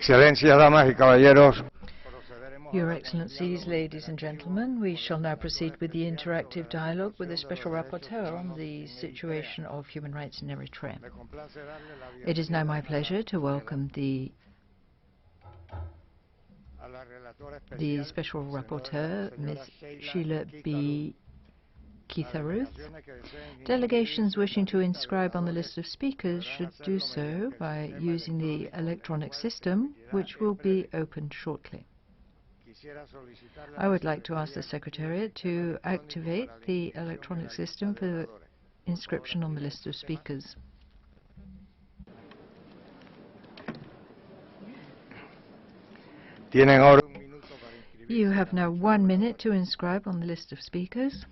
Excelencias, damas y caballeros. Your Excellencies, ladies and gentlemen, we shall now proceed with the interactive dialogue with the Special Rapporteur on the situation of human rights in Eritrea. It is now my pleasure to welcome the Special Rapporteur, Ms. Sheila B. Keetharuth. Delegations wishing to inscribe on the list of speakers should do so by using the electronic system, which will be opened shortly. I would like to ask the Secretariat to activate the electronic system for inscription on the list of speakers. You have now 1 minute to inscribe on the list of speakers.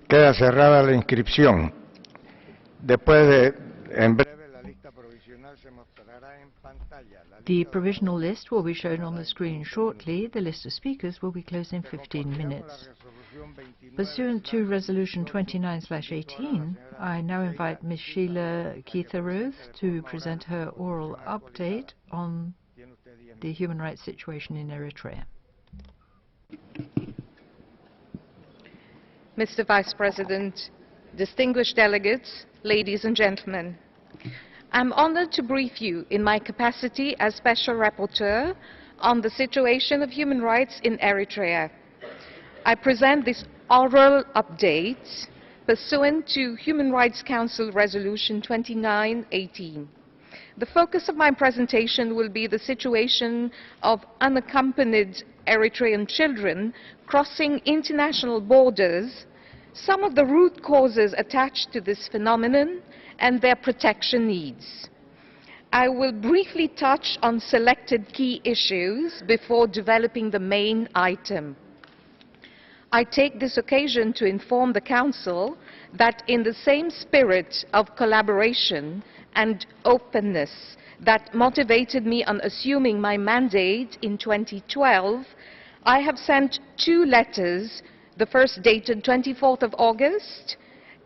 Queda cerrada la inscripción. En breve la lista provisional se mostrará en pantalla. The provisional list will be shown on the screen shortly. The list of speakers will be closed in 15 minutes. Pursuant to Resolution 29/18, I now invite Ms. Sheila Keetharuth to present her oral update on the human rights situation in Eritrea. Mr. Vice President, distinguished delegates, ladies and gentlemen, I'm honored to brief you in my capacity as Special Rapporteur on the situation of human rights in Eritrea. I present this oral update pursuant to Human Rights Council Resolution 29/18. The focus of my presentation will be the situation of unaccompanied Eritrean children crossing international borders, some of the root causes attached to this phenomenon, and their protection needs. I will briefly touch on selected key issues before developing the main item. I take this occasion to inform the Council that in the same spirit of collaboration and openness that motivated me on assuming my mandate in 2012, I have sent 2 letters, the first dated 24th of August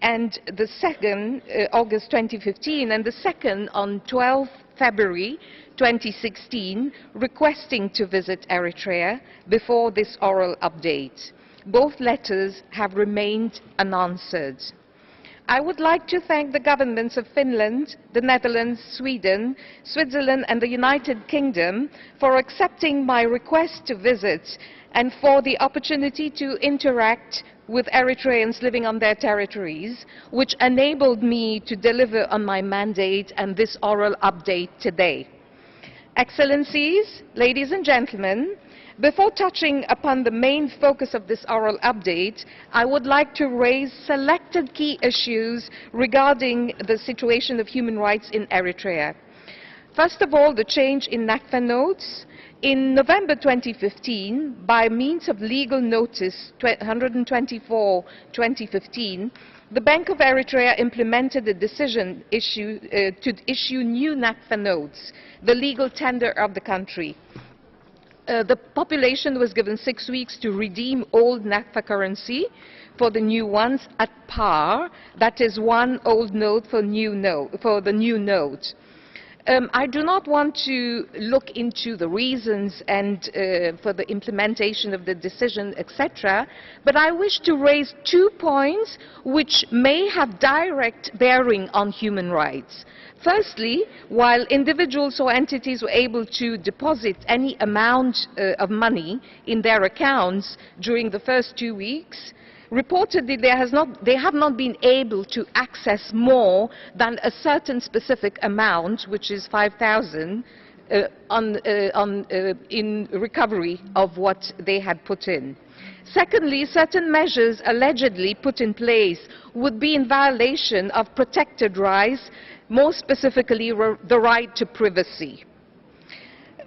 and the second, August 2015, and the second on 12th February 2016, requesting to visit Eritrea before this oral update. Both letters have remained unanswered. I would like to thank the governments of Finland, the Netherlands, Sweden, Switzerland and the United Kingdom for accepting my request to visit and for the opportunity to interact with Eritreans living on their territories, which enabled me to deliver on my mandate and this oral update today. Excellencies, ladies and gentlemen, before touching upon the main focus of this oral update, I would like to raise selected key issues regarding the situation of human rights in Eritrea. First of all, the change in NACFA notes. In November 2015, by means of legal notice 124/2015, the Bank of Eritrea implemented a decision to issue new NACFA notes, the legal tender of the country. The population was given 6 weeks to redeem old NACFA currency for the new ones at par, that is 1 old note for the new note. I do not want to look into the reasons and for the implementation of the decision, etc., but I wish to raise 2 points which may have direct bearing on human rights. Firstly, while individuals or entities were able to deposit any amount of money in their accounts during the first 2 weeks, reportedly they have not been able to access more than a certain specific amount, which is 5,000, in recovery of what they had put in. Secondly, certain measures allegedly put in place would be in violation of protected rights, more specifically the right to privacy.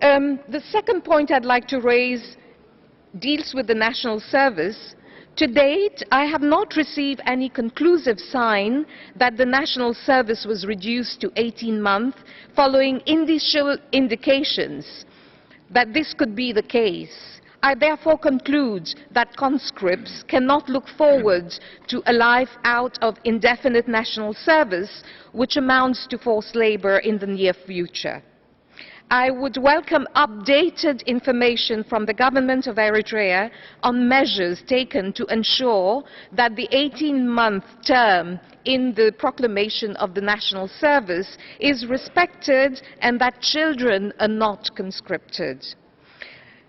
The second point I'd like to raise deals with the National Service. To date, I have not received any conclusive sign that the National Service was reduced to 18 months following initial indications that this could be the case. I therefore conclude that conscripts cannot look forward to a life out of indefinite national service, which amounts to forced labor in the near future. I would welcome updated information from the government of Eritrea on measures taken to ensure that the 18-month term in the proclamation of the national service is respected and that children are not conscripted.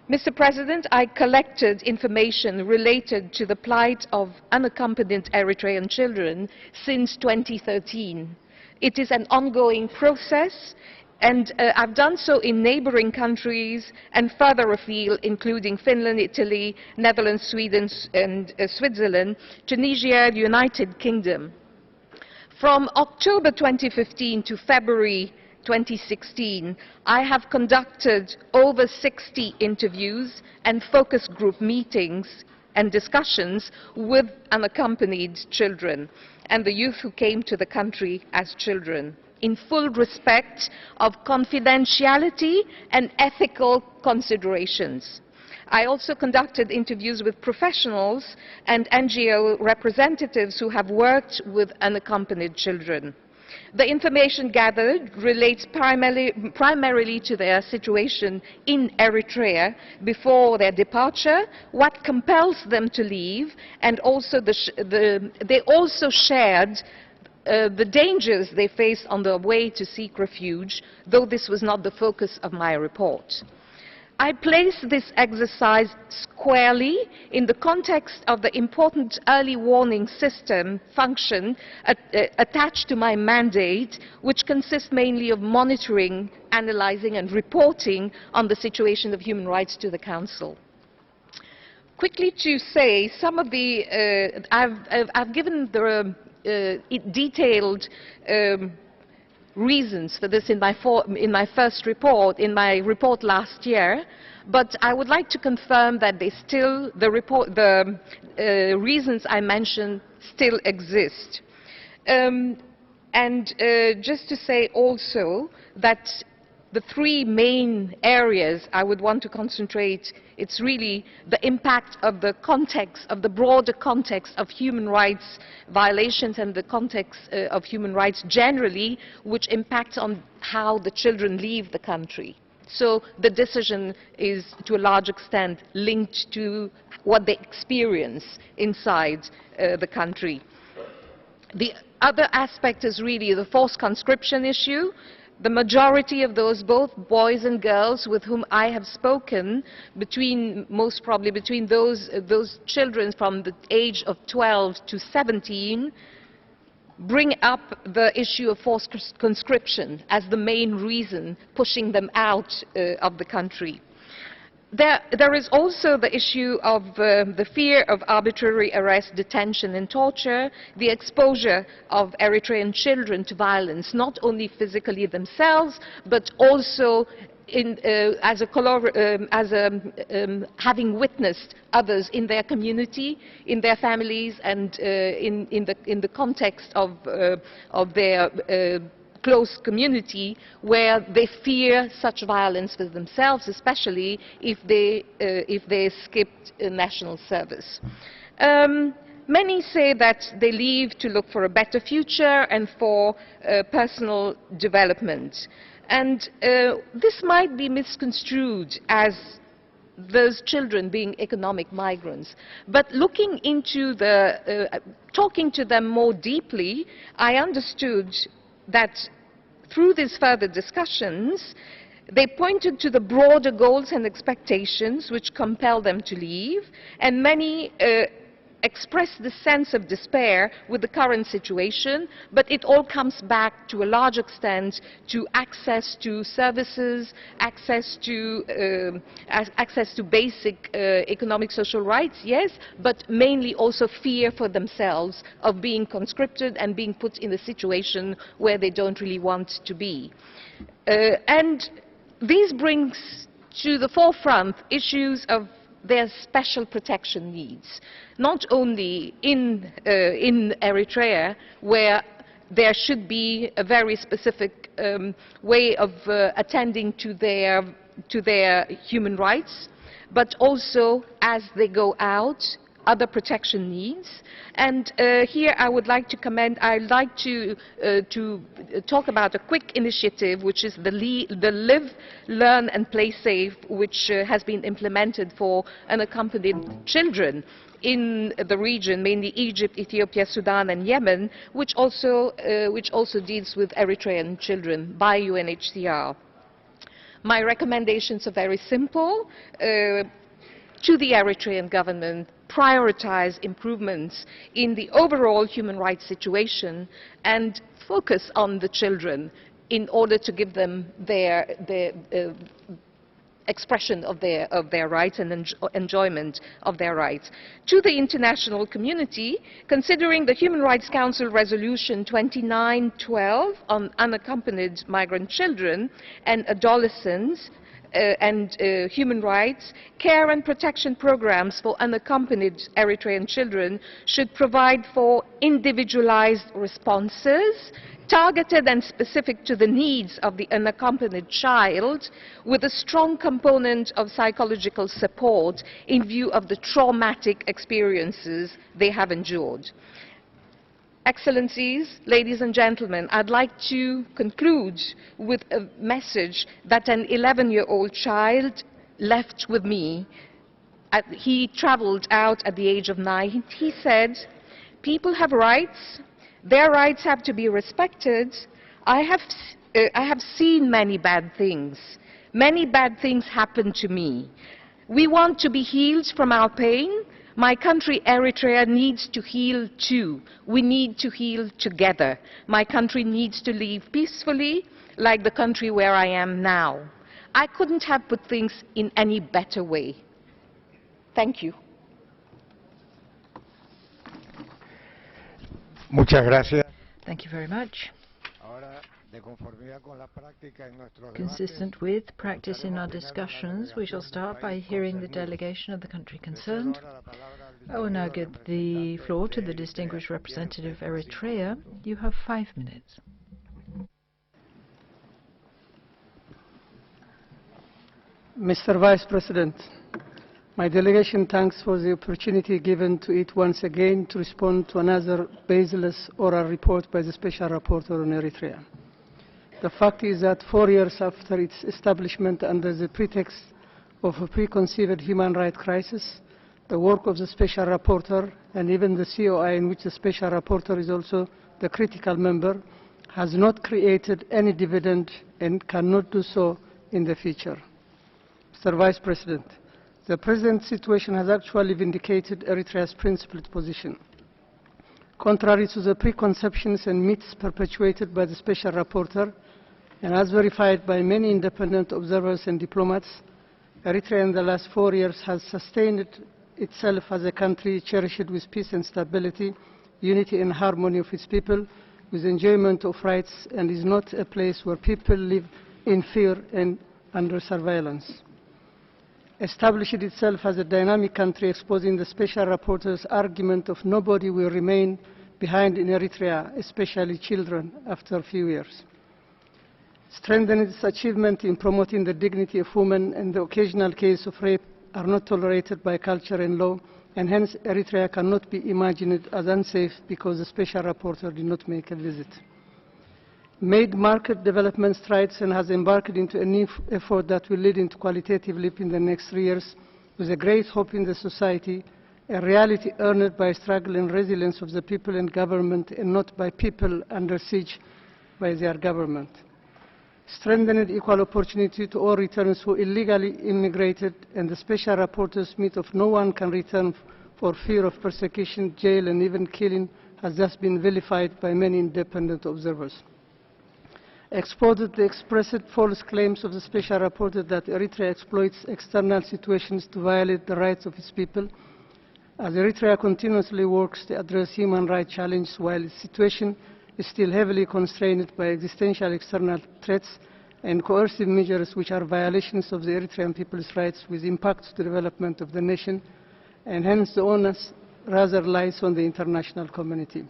Mr. President, I collected information related to the plight of unaccompanied Eritrean children since 2013. It is an ongoing process, and I've done so in neighboring countries and further afield, including Finland, Italy, Netherlands, Sweden, and Switzerland, Tunisia, the United Kingdom. From October 2015 to February 2016, I have conducted over 60 interviews and focus group meetings and discussions with unaccompanied children and the youth who came to the country as children, in full respect of confidentiality and ethical considerations. I also conducted interviews with professionals and NGO representatives who have worked with unaccompanied children. The information gathered relates primarily to their situation in Eritrea before their departure, what compels them to leave, and also they also shared the dangers they face on their way to seek refuge, though this was not the focus of my report. I place this exercise squarely in the context of the important early warning system function attached to my mandate, which consists mainly of monitoring, analyzing and reporting on the situation of human rights to the Council. Quickly to say, some of the, I've given the detailed reasons for this in my first report, in my report last year, but I would like to confirm that the reasons I mentioned still exist. Just to say also that the three main areas I would want to concentrate, it's really the impact of the context, of the broader context of human rights violations and the context of human rights generally, which impacts on how the children leave the country. So the decision is to a large extent linked to what they experience inside the country. The other aspect is really the forced conscription issue. The majority of those, both boys and girls with whom I have spoken, most probably between those children from the age of 12 to 17, bring up the issue of forced conscription as the main reason pushing them out of the country. There is also the issue of the fear of arbitrary arrest, detention and torture, the exposure of Eritrean children to violence, not only physically themselves, but also having witnessed others in their community, in their families, and in the context of their close community, where they fear such violence for themselves, especially if they skipped national service. Many say that they leave to look for a better future and for personal development. And this might be misconstrued as those children being economic migrants. But looking into talking to them more deeply, I understood that through these further discussions, they pointed to the broader goals and expectations which compel them to leave, and many expressed the sense of despair with the current situation, but it all comes back to a large extent to access to services, access to basic economic social rights, yes, but mainly also fear for themselves of being conscripted and being put in a situation where they don't really want to be. And this brings to the forefront issues of their special protection needs, not only in Eritrea, where there should be a very specific way of attending to their human rights, but also as they go out, other protection needs. And here I would like to commend, I'd like to talk about a quick initiative, which is the Live, Learn and Play Safe, which has been implemented for unaccompanied children in the region, mainly Egypt, Ethiopia, Sudan and Yemen, which also deals with Eritrean children by UNHCR. My recommendations are very simple. To the Eritrean government, prioritize improvements in the overall human rights situation and focus on the children in order to give them their expression of their rights and enjoyment of their rights. To the international community, considering the Human Rights Council Resolution 2912 on unaccompanied migrant children and adolescents, and human rights, care and protection programs for unaccompanied Eritrean children should provide for individualized responses, targeted and specific to the needs of the unaccompanied child, with a strong component of psychological support in view of the traumatic experiences they have endured. Excellencies, ladies and gentlemen, I'd like to conclude with a message that an 11-year-old child left with me. He traveled out at the age of 9. He said, "People have rights. Their rights have to be respected. I have seen many bad things. Many bad things happen to me. We want to be healed from our pain. My country, Eritrea, needs to heal too. We need to heal together. My country needs to live peacefully, like the country where I am now." I couldn't have put things in any better way. Thank you. Muchas gracias. Thank you very much. Ahora, de conformidad con la práctica en nuestros debates, Consistent with practice in our discussions, we shall start by hearing the delegation of the country concerned. I will now give the floor to the distinguished representative of Eritrea. You have 5 minutes. Mr. Vice President, my delegation thanks for the opportunity given to it once again to respond to another baseless oral report by the Special Rapporteur on Eritrea. The fact is that 4 years after its establishment under the pretext of a preconceived human rights crisis, the work of the Special Rapporteur and even the COI, in which the Special Rapporteur is also the critical member, has not created any dividend and cannot do so in the future. Mr. Vice President, the present situation has actually vindicated Eritrea's principled position. Contrary to the preconceptions and myths perpetuated by the Special Rapporteur, and as verified by many independent observers and diplomats, Eritrea in the last 4 years has sustained itself as a country cherished with peace and stability, unity and harmony of its people, with enjoyment of rights, and is not a place where people live in fear and under surveillance. Established itself as a dynamic country, exposing the Special Rapporteur's argument of nobody will remain behind in Eritrea, especially children, after a few years. Strengthened its achievement in promoting the dignity of women, and the occasional case of rape are not tolerated by culture and law, and hence Eritrea cannot be imagined as unsafe because the Special Rapporteur did not make a visit. Made market development strides and has embarked into a new effort that will lead into qualitative leap in the next 3 years, with a great hope in the society, a reality earned by struggle and resilience of the people and government, and not by people under siege by their government. strengthened equal opportunity to all returners who illegally immigrated, and the Special Rapporteur's myth of no one can return for fear of persecution, jail, and even killing has thus been vilified by many independent observers. Exposed the expressed false claims of the Special Rapporteur that Eritrea exploits external situations to violate the rights of its people, as Eritrea continuously works to address human rights challenges while its situation is still heavily constrained by existential external threats and coercive measures which are violations of the Eritrean people's rights with impact to the development of the nation, and hence the onus rather lies on the international community.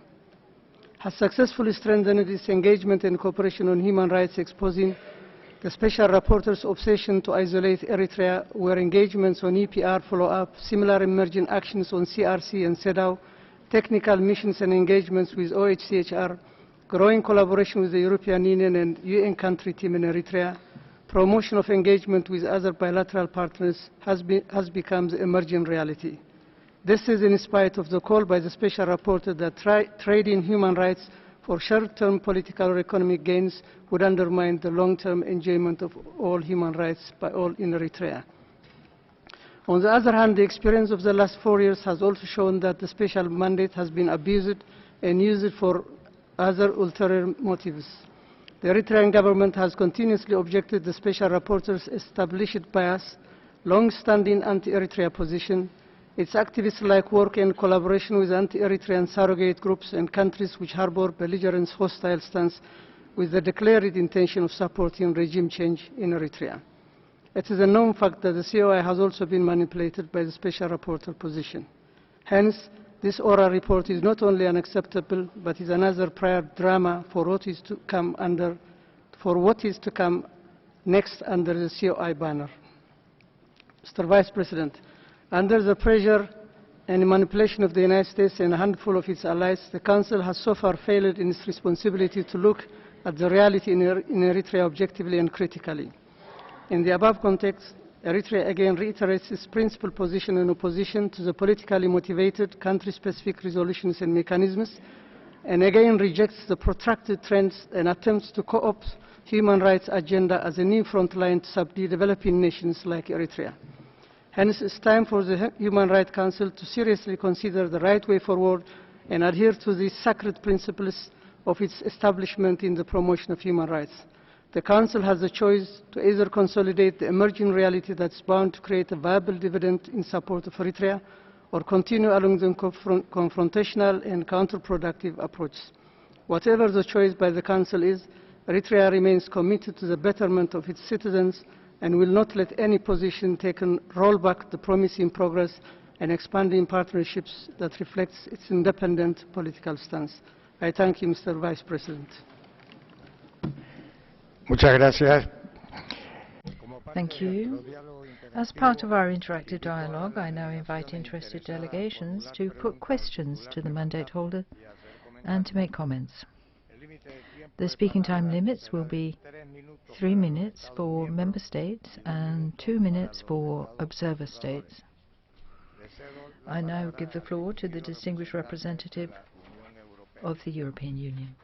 Has successfully strengthened its engagement and cooperation on human rights, exposing the Special Rapporteur's obsession to isolate Eritrea, where engagements on EPR follow-up, similar emerging actions on CRC and CEDAW, technical missions and engagements with OHCHR, growing collaboration with the European Union and UN country team in Eritrea, promotion of engagement with other bilateral partners has become the emerging reality. This is in spite of the call by the Special Rapporteur that trading human rights for short-term political or economic gains would undermine the long-term enjoyment of all human rights by all in Eritrea. On the other hand, the experience of the last 4 years has also shown that the special mandate has been abused and used for other ulterior motives. The Eritrean government has continuously objected to the Special Rapporteur's established bias, long-standing anti-Eritrea position, its activist-like work and collaboration with anti-Eritrean surrogate groups and countries which harbor belligerent hostile stance with the declared intention of supporting regime change in Eritrea. It is a known fact that the COI has also been manipulated by the Special Rapporteur position. Hence, this oral report is not only unacceptable, but is another prior drama for what is to come next under the COI banner. Mr. Vice President, under the pressure and manipulation of the United States and a handful of its allies, the Council has so far failed in its responsibility to look at the reality in Eritrea objectively and critically. In the above context, Eritrea again reiterates its principal position in opposition to the politically motivated country-specific resolutions and mechanisms, and again rejects the protracted trends and attempts to co-opt human rights agenda as a new front line to subdue developing nations like Eritrea. Hence, it's time for the Human Rights Council to seriously consider the right way forward and adhere to the sacred principles of its establishment in the promotion of human rights. The Council has the choice to either consolidate the emerging reality that's bound to create a viable dividend in support of Eritrea, or continue along the confrontational and counterproductive approach. Whatever the choice by the Council is, Eritrea remains committed to the betterment of its citizens and will not let any position taken roll back the promising progress and expanding partnerships that reflects its independent political stance. I thank you, Mr. Vice President. Muchas gracias. Thank you. As part of our interactive dialogue, I now invite interested delegations to put questions to the mandate holder and to make comments. The speaking time limits will be 3 minutes for member states and 2 minutes for observer states. I now give the floor to the distinguished representative of the European Union.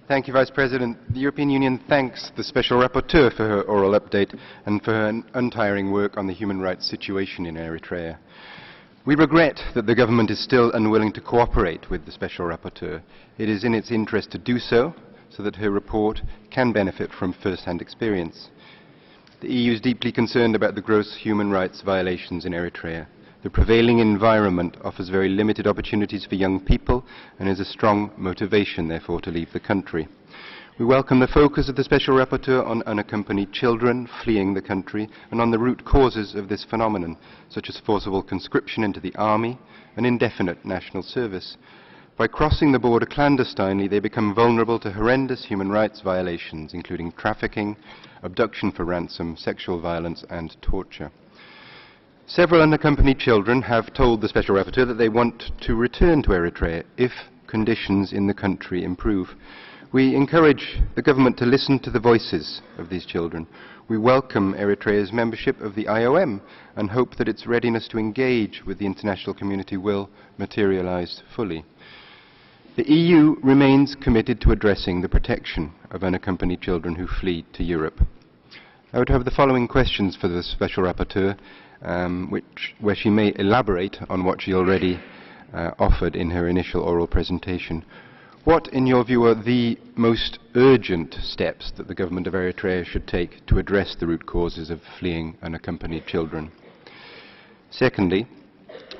Thank you, Vice President. The European Union thanks the Special Rapporteur for her oral update and for her untiring work on the human rights situation in Eritrea. We regret that the government is still unwilling to cooperate with the Special Rapporteur. It is in its interest to do so that her report can benefit from first-hand experience. The EU is deeply concerned about the gross human rights violations in Eritrea. The prevailing environment offers very limited opportunities for young people and is a strong motivation, therefore, to leave the country. We welcome the focus of the Special Rapporteur on unaccompanied children fleeing the country and on the root causes of this phenomenon, such as forcible conscription into the army and indefinite national service. By crossing the border clandestinely, they become vulnerable to horrendous human rights violations, including trafficking, abduction for ransom, sexual violence and torture. Several unaccompanied children have told the Special Rapporteur that they want to return to Eritrea if conditions in the country improve. We encourage the government to listen to the voices of these children. We welcome Eritrea's membership of the IOM and hope that its readiness to engage with the international community will materialize fully. The EU remains committed to addressing the protection of unaccompanied children who flee to Europe. I would have the following questions for the Special Rapporteur, where she may elaborate on what she already offered in her initial oral presentation. What, in your view, are the most urgent steps that the government of Eritrea should take to address the root causes of fleeing unaccompanied children? Secondly,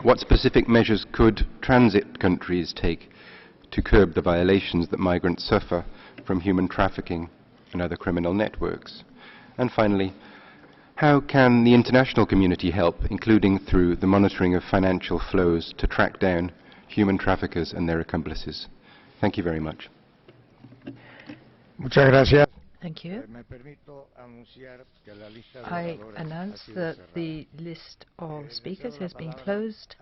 what specific measures could transit countries take to curb the violations that migrants suffer from human trafficking and other criminal networks? And finally, how can the international community help, including through the monitoring of financial flows, to track down human traffickers and their accomplices? Thank you very much. Muchas gracias. Thank you. I announce that the list of speakers has been closed.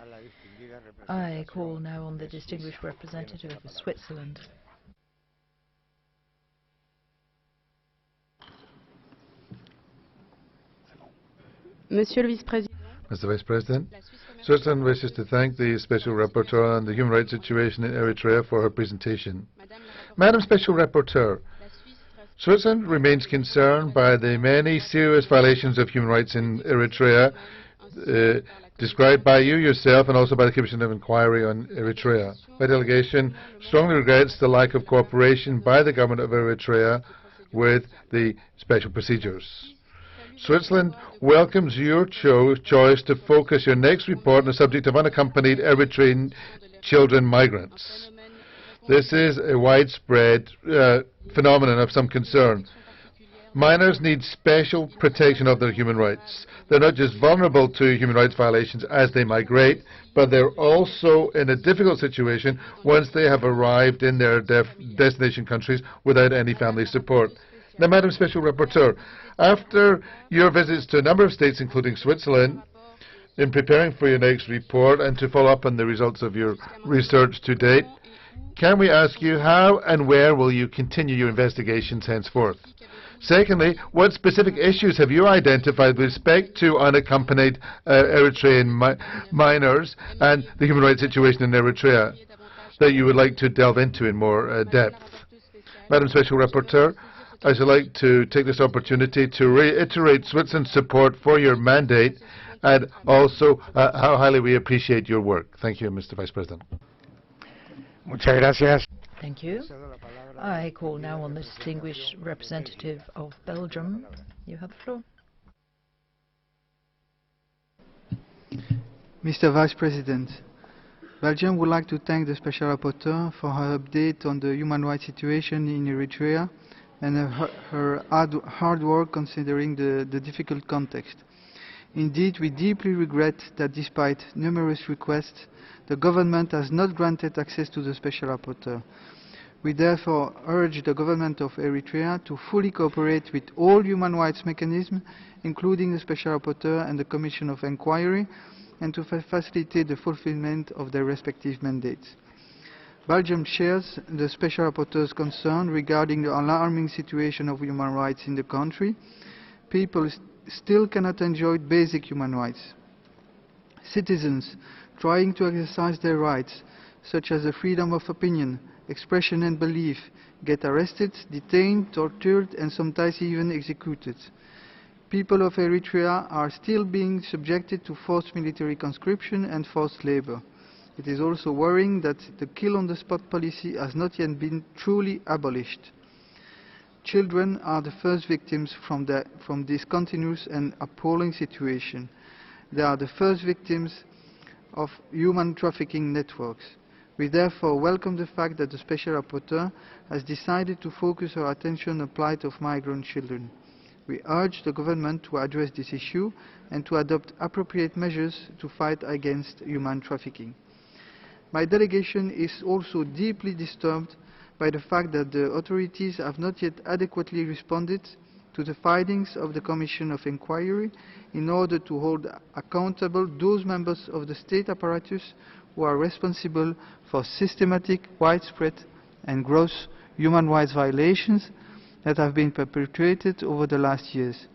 I call now on the distinguished representative of Switzerland. Monsieur le Vice-Président. Mr. Vice President, Switzerland wishes to thank the Special Rapporteur on the human rights situation in Eritrea for her presentation. Madam Special Rapporteur, Switzerland remains concerned by the many serious violations of human rights in Eritrea described by you yourself and also by the Commission of Inquiry on Eritrea. My delegation strongly regrets the lack of cooperation by the government of Eritrea with the special procedures. Switzerland welcomes your choice to focus your next report on the subject of unaccompanied Eritrean children migrants. This is a widespread phenomenon of some concern. Minors need special protection of their human rights. They're not just vulnerable to human rights violations as they migrate, but they're also in a difficult situation once they have arrived in their destination countries without any family support. Now, Madam Special Rapporteur, after your visits to a number of states, including Switzerland, in preparing for your next report and to follow up on the results of your research to date, can we ask you how and where will you continue your investigations henceforth? Secondly, what specific issues have you identified with respect to unaccompanied Eritrean minors and the human rights situation in Eritrea that you would like to delve into in more depth? Madam Special Rapporteur, I should like to take this opportunity to reiterate Switzerland's support for your mandate and also how highly we appreciate your work. Thank you, Mr. Vice President. Muchas gracias. Thank you. I call now on the distinguished representative of Belgium. You have the floor. Mr. Vice President, Belgium would like to thank the Special Rapporteur for her update on the human rights situation in Eritrea and her hard work considering the difficult context. Indeed, we deeply regret that despite numerous requests, the government has not granted access to the Special Rapporteur. We therefore urge the government of Eritrea to fully cooperate with all human rights mechanisms, including the Special Rapporteur and the Commission of Inquiry, and to facilitate the fulfillment of their respective mandates. Belgium shares the Special Rapporteur's concern regarding the alarming situation of human rights in the country. People still cannot enjoy basic human rights. Citizens trying to exercise their rights, such as the freedom of opinion, expression and belief, get arrested, detained, tortured and sometimes even executed. People of Eritrea are still being subjected to forced military conscription and forced labor. It is also worrying that the kill-on-the-spot policy has not yet been truly abolished. Children are the first victims from this continuous and appalling situation. They are the first victims of human trafficking networks. We therefore welcome the fact that the Special Rapporteur has decided to focus her attention on the plight of migrant children. We urge the government to address this issue and to adopt appropriate measures to fight against human trafficking. My delegation is also deeply disturbed by the fact that the authorities have not yet adequately responded to the findings of the Commission of Inquiry in order to hold accountable those members of the state apparatus who are responsible for systematic, widespread and gross human rights violations that have been perpetrated over the last years.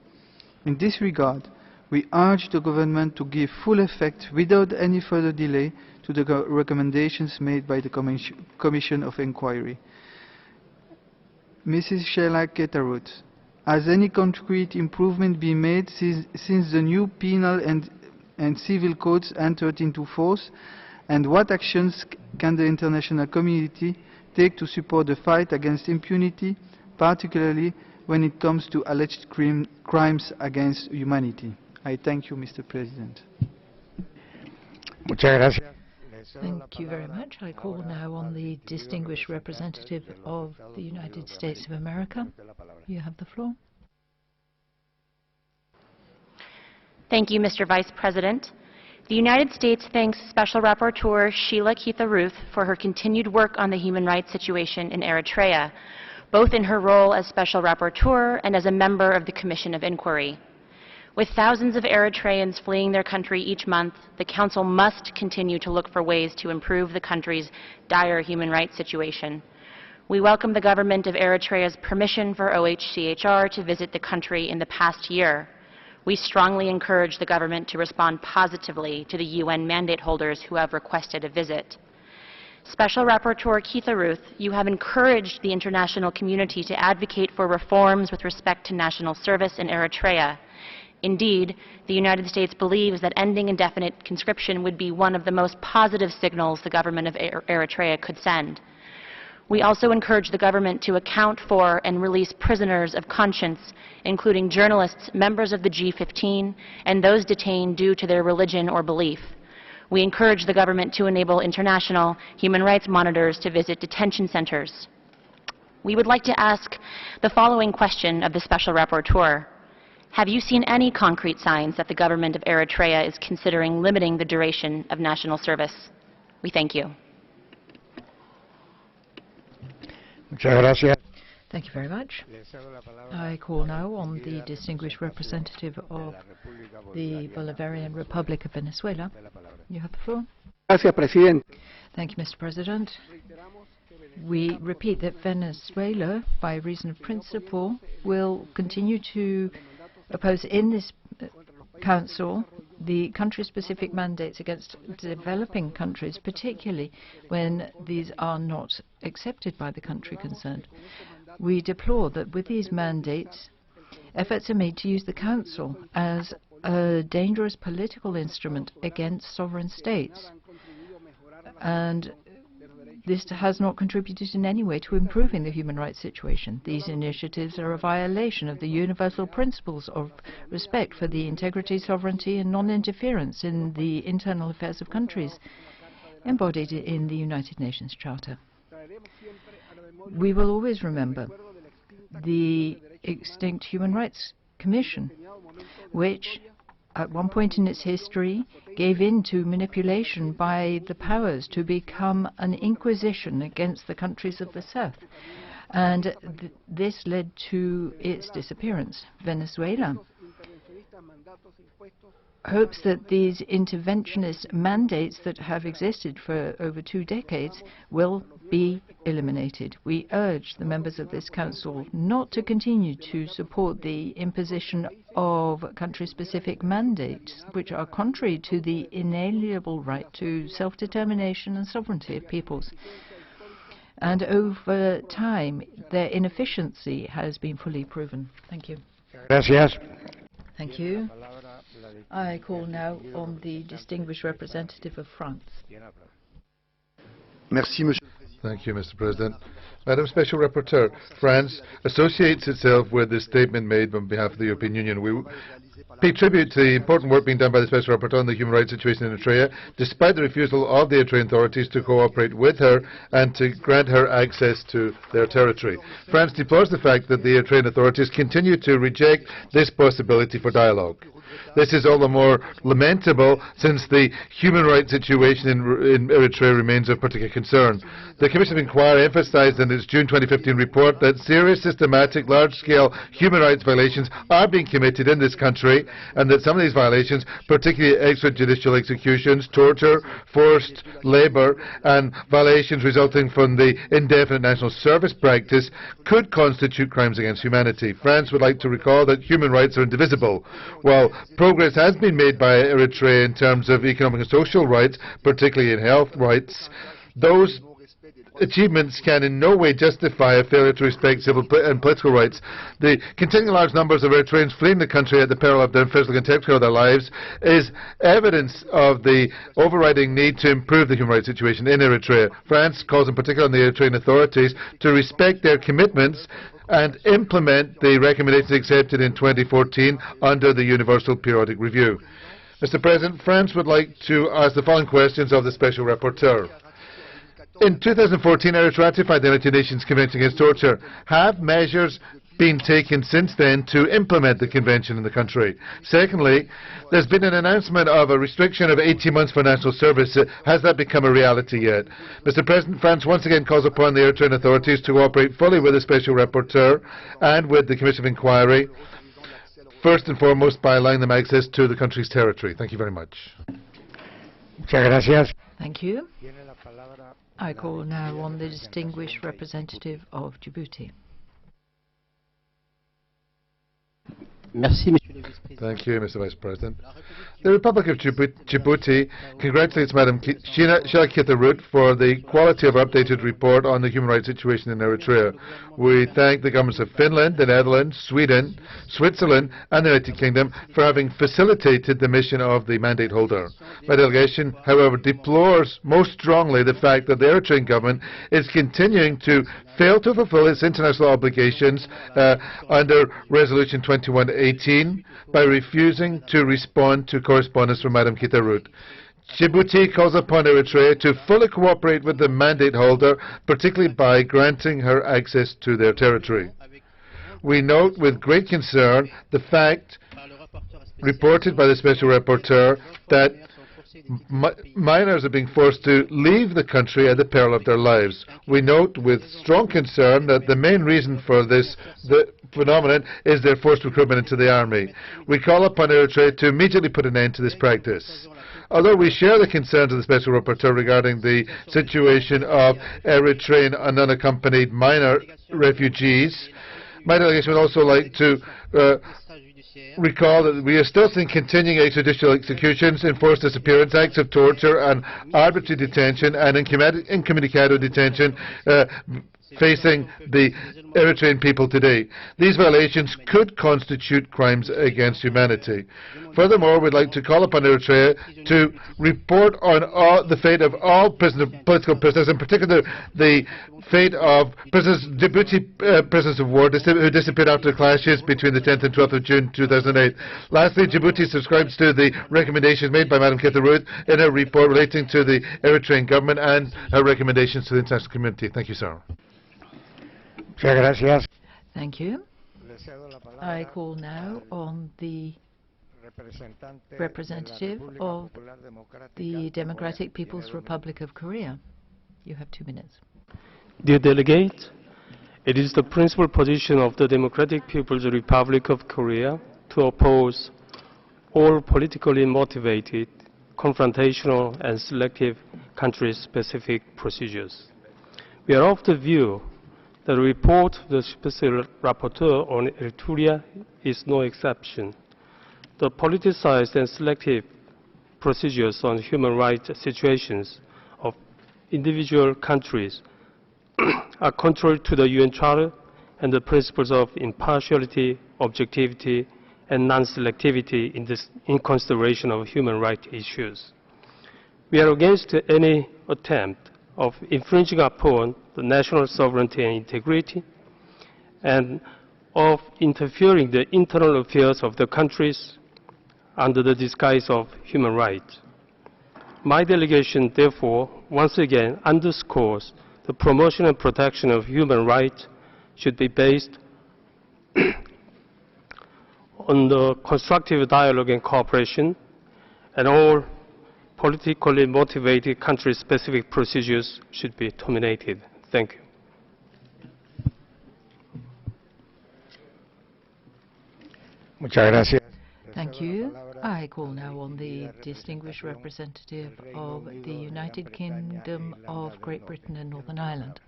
In this regard, We urge the government to give full effect without any further delay to the recommendations made by the Commission of Inquiry. Mrs. Sheila Keetharuth, has any concrete improvement been made since the new penal and civil codes entered into force, and what actions can the international community take to support the fight against impunity, particularly when it comes to alleged crimes against humanity? I thank you, Mr. President. Thank you very much. I call now on the distinguished representative of the United States of America. You have the floor. Thank you, Mr. Vice President. The United States thanks Special Rapporteur Sheila Keetharuth for her continued work on the human rights situation in Eritrea, both in her role as Special Rapporteur and as a member of the Commission of Inquiry. With thousands of Eritreans fleeing their country each month, the Council must continue to look for ways to improve the country's dire human rights situation. We welcome the government of Eritrea's permission for OHCHR to visit the country in the past year. We strongly encourage the government to respond positively to the UN mandate holders who have requested a visit. Special Rapporteur Keetharuth, you have encouraged the international community to advocate for reforms with respect to national service in Eritrea. Indeed, the United States believes that ending indefinite conscription would be one of the most positive signals the government of Eritrea could send. We also encourage the government to account for and release prisoners of conscience, including journalists, members of the G15, and those detained due to their religion or belief. We encourage the government to enable international human rights monitors to visit detention centers. We would like to ask the following question of the Special Rapporteur. Have you seen any concrete signs that the government of Eritrea is considering limiting the duration of national service? We thank you. Thank you very much. I call now on the distinguished representative of the Bolivarian Republic of Venezuela. You have the floor. Thank you, Mr. President. We repeat that Venezuela, by reason of principle, will continue to oppose in this Council the country-specific mandates against developing countries, particularly when these are not accepted by the country concerned. We deplore that with these mandates, efforts are made to use the Council as a dangerous political instrument against sovereign states, and this has not contributed in any way to improving the human rights situation. These initiatives are a violation of the universal principles of respect for the integrity, sovereignty, and non-interference in the internal affairs of countries embodied in the United Nations Charter. We will always remember the extinct Human Rights Commission, which at one point in its history gave in to manipulation by the powers to become an inquisition against the countries of the South. And this led to its disappearance. Venezuela hopes that these interventionist mandates that have existed for over 2 decades will be eliminated. We urge the members of this Council not to continue to support the imposition of country-specific mandates, which are contrary to the inalienable right to self-determination and sovereignty of peoples. And over time, their inefficiency has been fully proven. Thank you. Gracias. Thank you. I call now on the distinguished representative of France. Thank you, Mr. President. Madam Special Rapporteur, France associates itself with the statement made on behalf of the European Union. We pay tribute to the important work being done by the Special Rapporteur on the human rights situation in Eritrea, despite the refusal of the Eritrean authorities to cooperate with her and to grant her access to their territory. France deplores the fact that the Eritrean authorities continue to reject this possibility for dialogue. This is all the more lamentable since the human rights situation in Eritrea remains of particular concern. The Commission of Inquiry emphasized in its June 2015 report that serious, systematic, large-scale human rights violations are being committed in this country, and that some of these violations, particularly extrajudicial executions, torture, forced labour, and violations resulting from the indefinite national service practice, could constitute crimes against humanity. France would like to recall that human rights are indivisible. While progress has been made by Eritrea in terms of economic and social rights, particularly in health rights, those achievements can in no way justify a failure to respect civil and political rights. The continuing large numbers of Eritreans fleeing the country at the peril of their physical and temporary of their lives is evidence of the overriding need to improve the human rights situation in Eritrea. France calls in particular on the Eritrean authorities to respect their commitments and implement the recommendations accepted in 2014 under the Universal Periodic Review. Mr. President, France would like to ask the following questions of the Special Rapporteur. In 2014, Eritrea ratified the United Nations Convention Against Torture. Have measures been taken since then to implement the convention in the country? Secondly, there's been an announcement of a restriction of 18 months for national service. Has that become a reality yet? Mr. President, France once again calls upon the Eritrean authorities to cooperate fully with the Special Rapporteur and with the Commission of Inquiry, first and foremost by allowing them access to the country's territory. Thank you very much. Thank you. I call now on the distinguished representative of Djibouti. Thank you, Mr. Vice President. The Republic of Djibouti congratulates Madam Sheila Keetharuth for the quality of her updated report on the human rights situation in Eritrea. We thank the governments of Finland, the Netherlands, Sweden, Switzerland and the United Kingdom for having facilitated the mission of the mandate holder. My delegation, however, deplores most strongly the fact that the Eritrean government is continuing to fail to fulfill its international obligations under Resolution 2118 by refusing to respond to correspondence from Madam Keetharuth. Djibouti calls upon Eritrea to fully cooperate with the mandate holder, particularly by granting her access to their territory. We note with great concern the fact reported by the Special Rapporteur that minors are being forced to leave the country at the peril of their lives. We note with strong concern that the main reason for this phenomenon is their forced recruitment into the army. We call upon Eritrea to immediately put an end to this practice. Although we share the concerns of the Special Rapporteur regarding the situation of Eritrean and unaccompanied minor refugees, my delegation would also like to recall that we are still seeing continuing extrajudicial executions, enforced disappearance, acts of torture and arbitrary detention and incommunicado detention facing the Eritrean people today. These violations could constitute crimes against humanity. Furthermore, we'd like to call upon Eritrea to report on the fate of all political prisoners, in particular the fate of Djibouti prisoners of war who disappeared after the clashes between the 10th and 12th of June 2008. Lastly, Djibouti subscribes to the recommendations made by Madam Keetharuth in her report relating to the Eritrean government and her recommendations to the international community. Thank you, sir. Thank you. I call now on the representative of the Democratic People's Republic of Korea. You have 2 minutes. Dear delegate, it is the principal position of the Democratic People's Republic of Korea to oppose all politically motivated, confrontational and selective country-specific procedures. We are of the view that the report of the Special Rapporteur on Eritrea is no exception. The politicized and selective procedures on human rights situations of individual countries are contrary to the UN Charter and the principles of impartiality, objectivity, and non-selectivity in consideration of human rights issues. We are against any attempt of infringing upon the national sovereignty and integrity, and of interfering the internal affairs of the countries under the disguise of human rights. My delegation, therefore, once again underscores the promotion and protection of human rights should be based on the constructive dialogue and cooperation, and all politically motivated country-specific procedures should be terminated. Thank you. Thank you. I call now on the distinguished representative of the United Kingdom of Great Britain and Northern Ireland.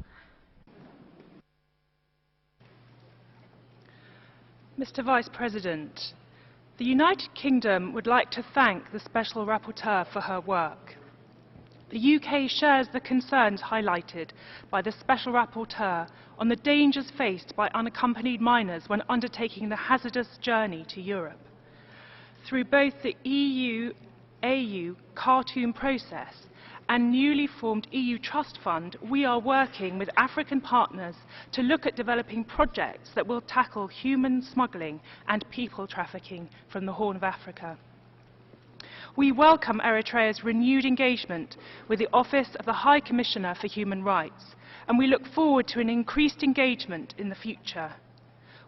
Mr. Vice President, The United Kingdom would like to thank the Special Rapporteur for her work. The UK shares the concerns highlighted by the Special Rapporteur on the dangers faced by unaccompanied minors when undertaking the hazardous journey to Europe. Through both the EU-AU Khartoum process and newly formed EU Trust Fund, we are working with African partners to look at developing projects that will tackle human smuggling and people trafficking from the Horn of Africa. We welcome Eritrea's renewed engagement with the Office of the High Commissioner for Human Rights, and we look forward to an increased engagement in the future.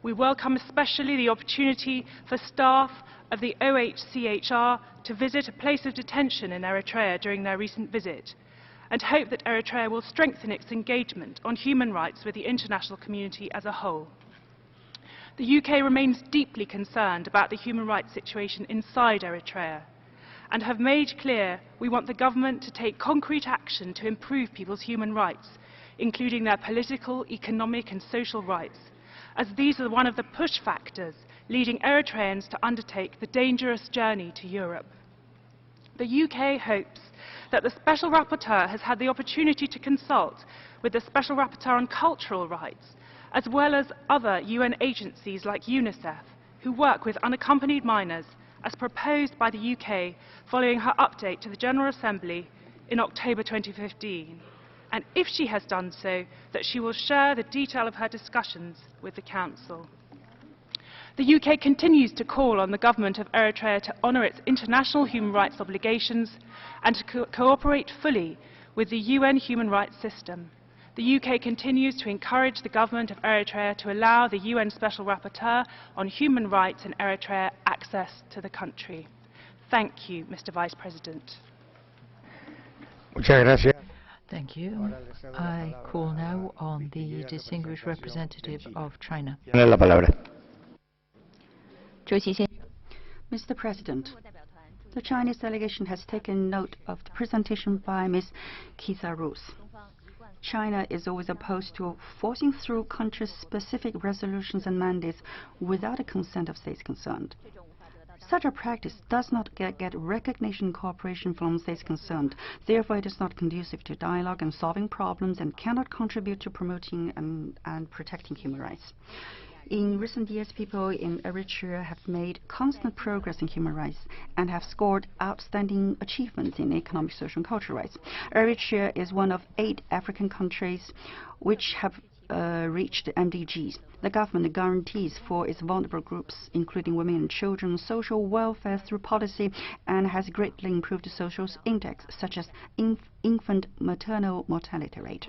We welcome especially the opportunity for staff of the OHCHR to visit a place of detention in Eritrea during their recent visit, and hope that Eritrea will strengthen its engagement on human rights with the international community as a whole. The UK remains deeply concerned about the human rights situation inside Eritrea, and have made clear we want the government to take concrete action to improve people's human rights, including their political, economic and social rights, as these are one of the push factors leading Eritreans to undertake the dangerous journey to Europe. The UK hopes that the Special Rapporteur has had the opportunity to consult with the Special Rapporteur on Cultural Rights, as well as other UN agencies like UNICEF, who work with unaccompanied minors, as proposed by the UK following her update to the General Assembly in October 2015. And if she has done so, that she will share the detail of her discussions with the Council. The UK continues to call on the government of Eritrea to honour its international human rights obligations and to cooperate fully with the UN human rights system. The UK continues to encourage the government of Eritrea to allow the UN Special Rapporteur on human rights in Eritrea access to the country. Thank you, Mr. Vice President. Thank you. I call now on the distinguished representative of China. Mr. President, the Chinese delegation has taken note of the presentation by Ms. Keetharuth. China is always opposed to forcing through country-specific resolutions and mandates without the consent of states concerned. Such a practice does not get recognition and cooperation from states concerned. Therefore, it is not conducive to dialogue and solving problems and cannot contribute to promoting and protecting human rights. In recent years, people in Eritrea have made constant progress in human rights and have scored outstanding achievements in economic, social and cultural rights. Eritrea is one of 8 African countries which have reached the MDGs. The government guarantees for its vulnerable groups, including women and children, social welfare through policy and has greatly improved the social index, such as infant maternal mortality rate.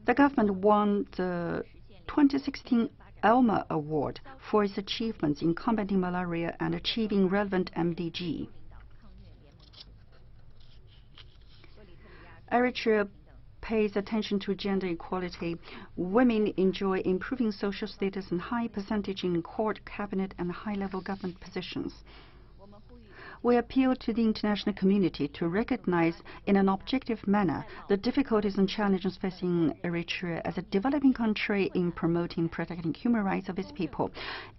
The government won the 2016 Elma Award for its achievements in combating malaria and achieving relevant MDG. Eritrea pays attention to gender equality. Women enjoy improving social status and high percentage in court, cabinet and high-level government positions. We appeal to the international community to recognize in an objective manner the difficulties and challenges facing Eritrea as a developing country in promoting and protecting human rights of its people,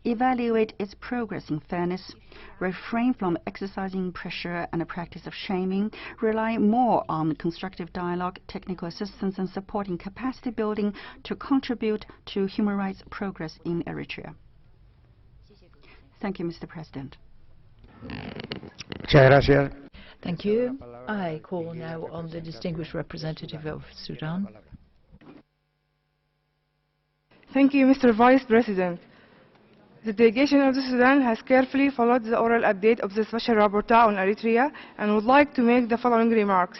evaluate its progress in fairness, refrain from exercising pressure and a practice of shaming, rely more on constructive dialogue, technical assistance and supporting capacity building to contribute to human rights progress in Eritrea. Thank you, Mr. President. Thank you. I call now on the distinguished representative of Sudan. Thank you, Mr. Vice President. The delegation of the Sudan has carefully followed the oral update of the Special Rapporteur on Eritrea and would like to make the following remarks.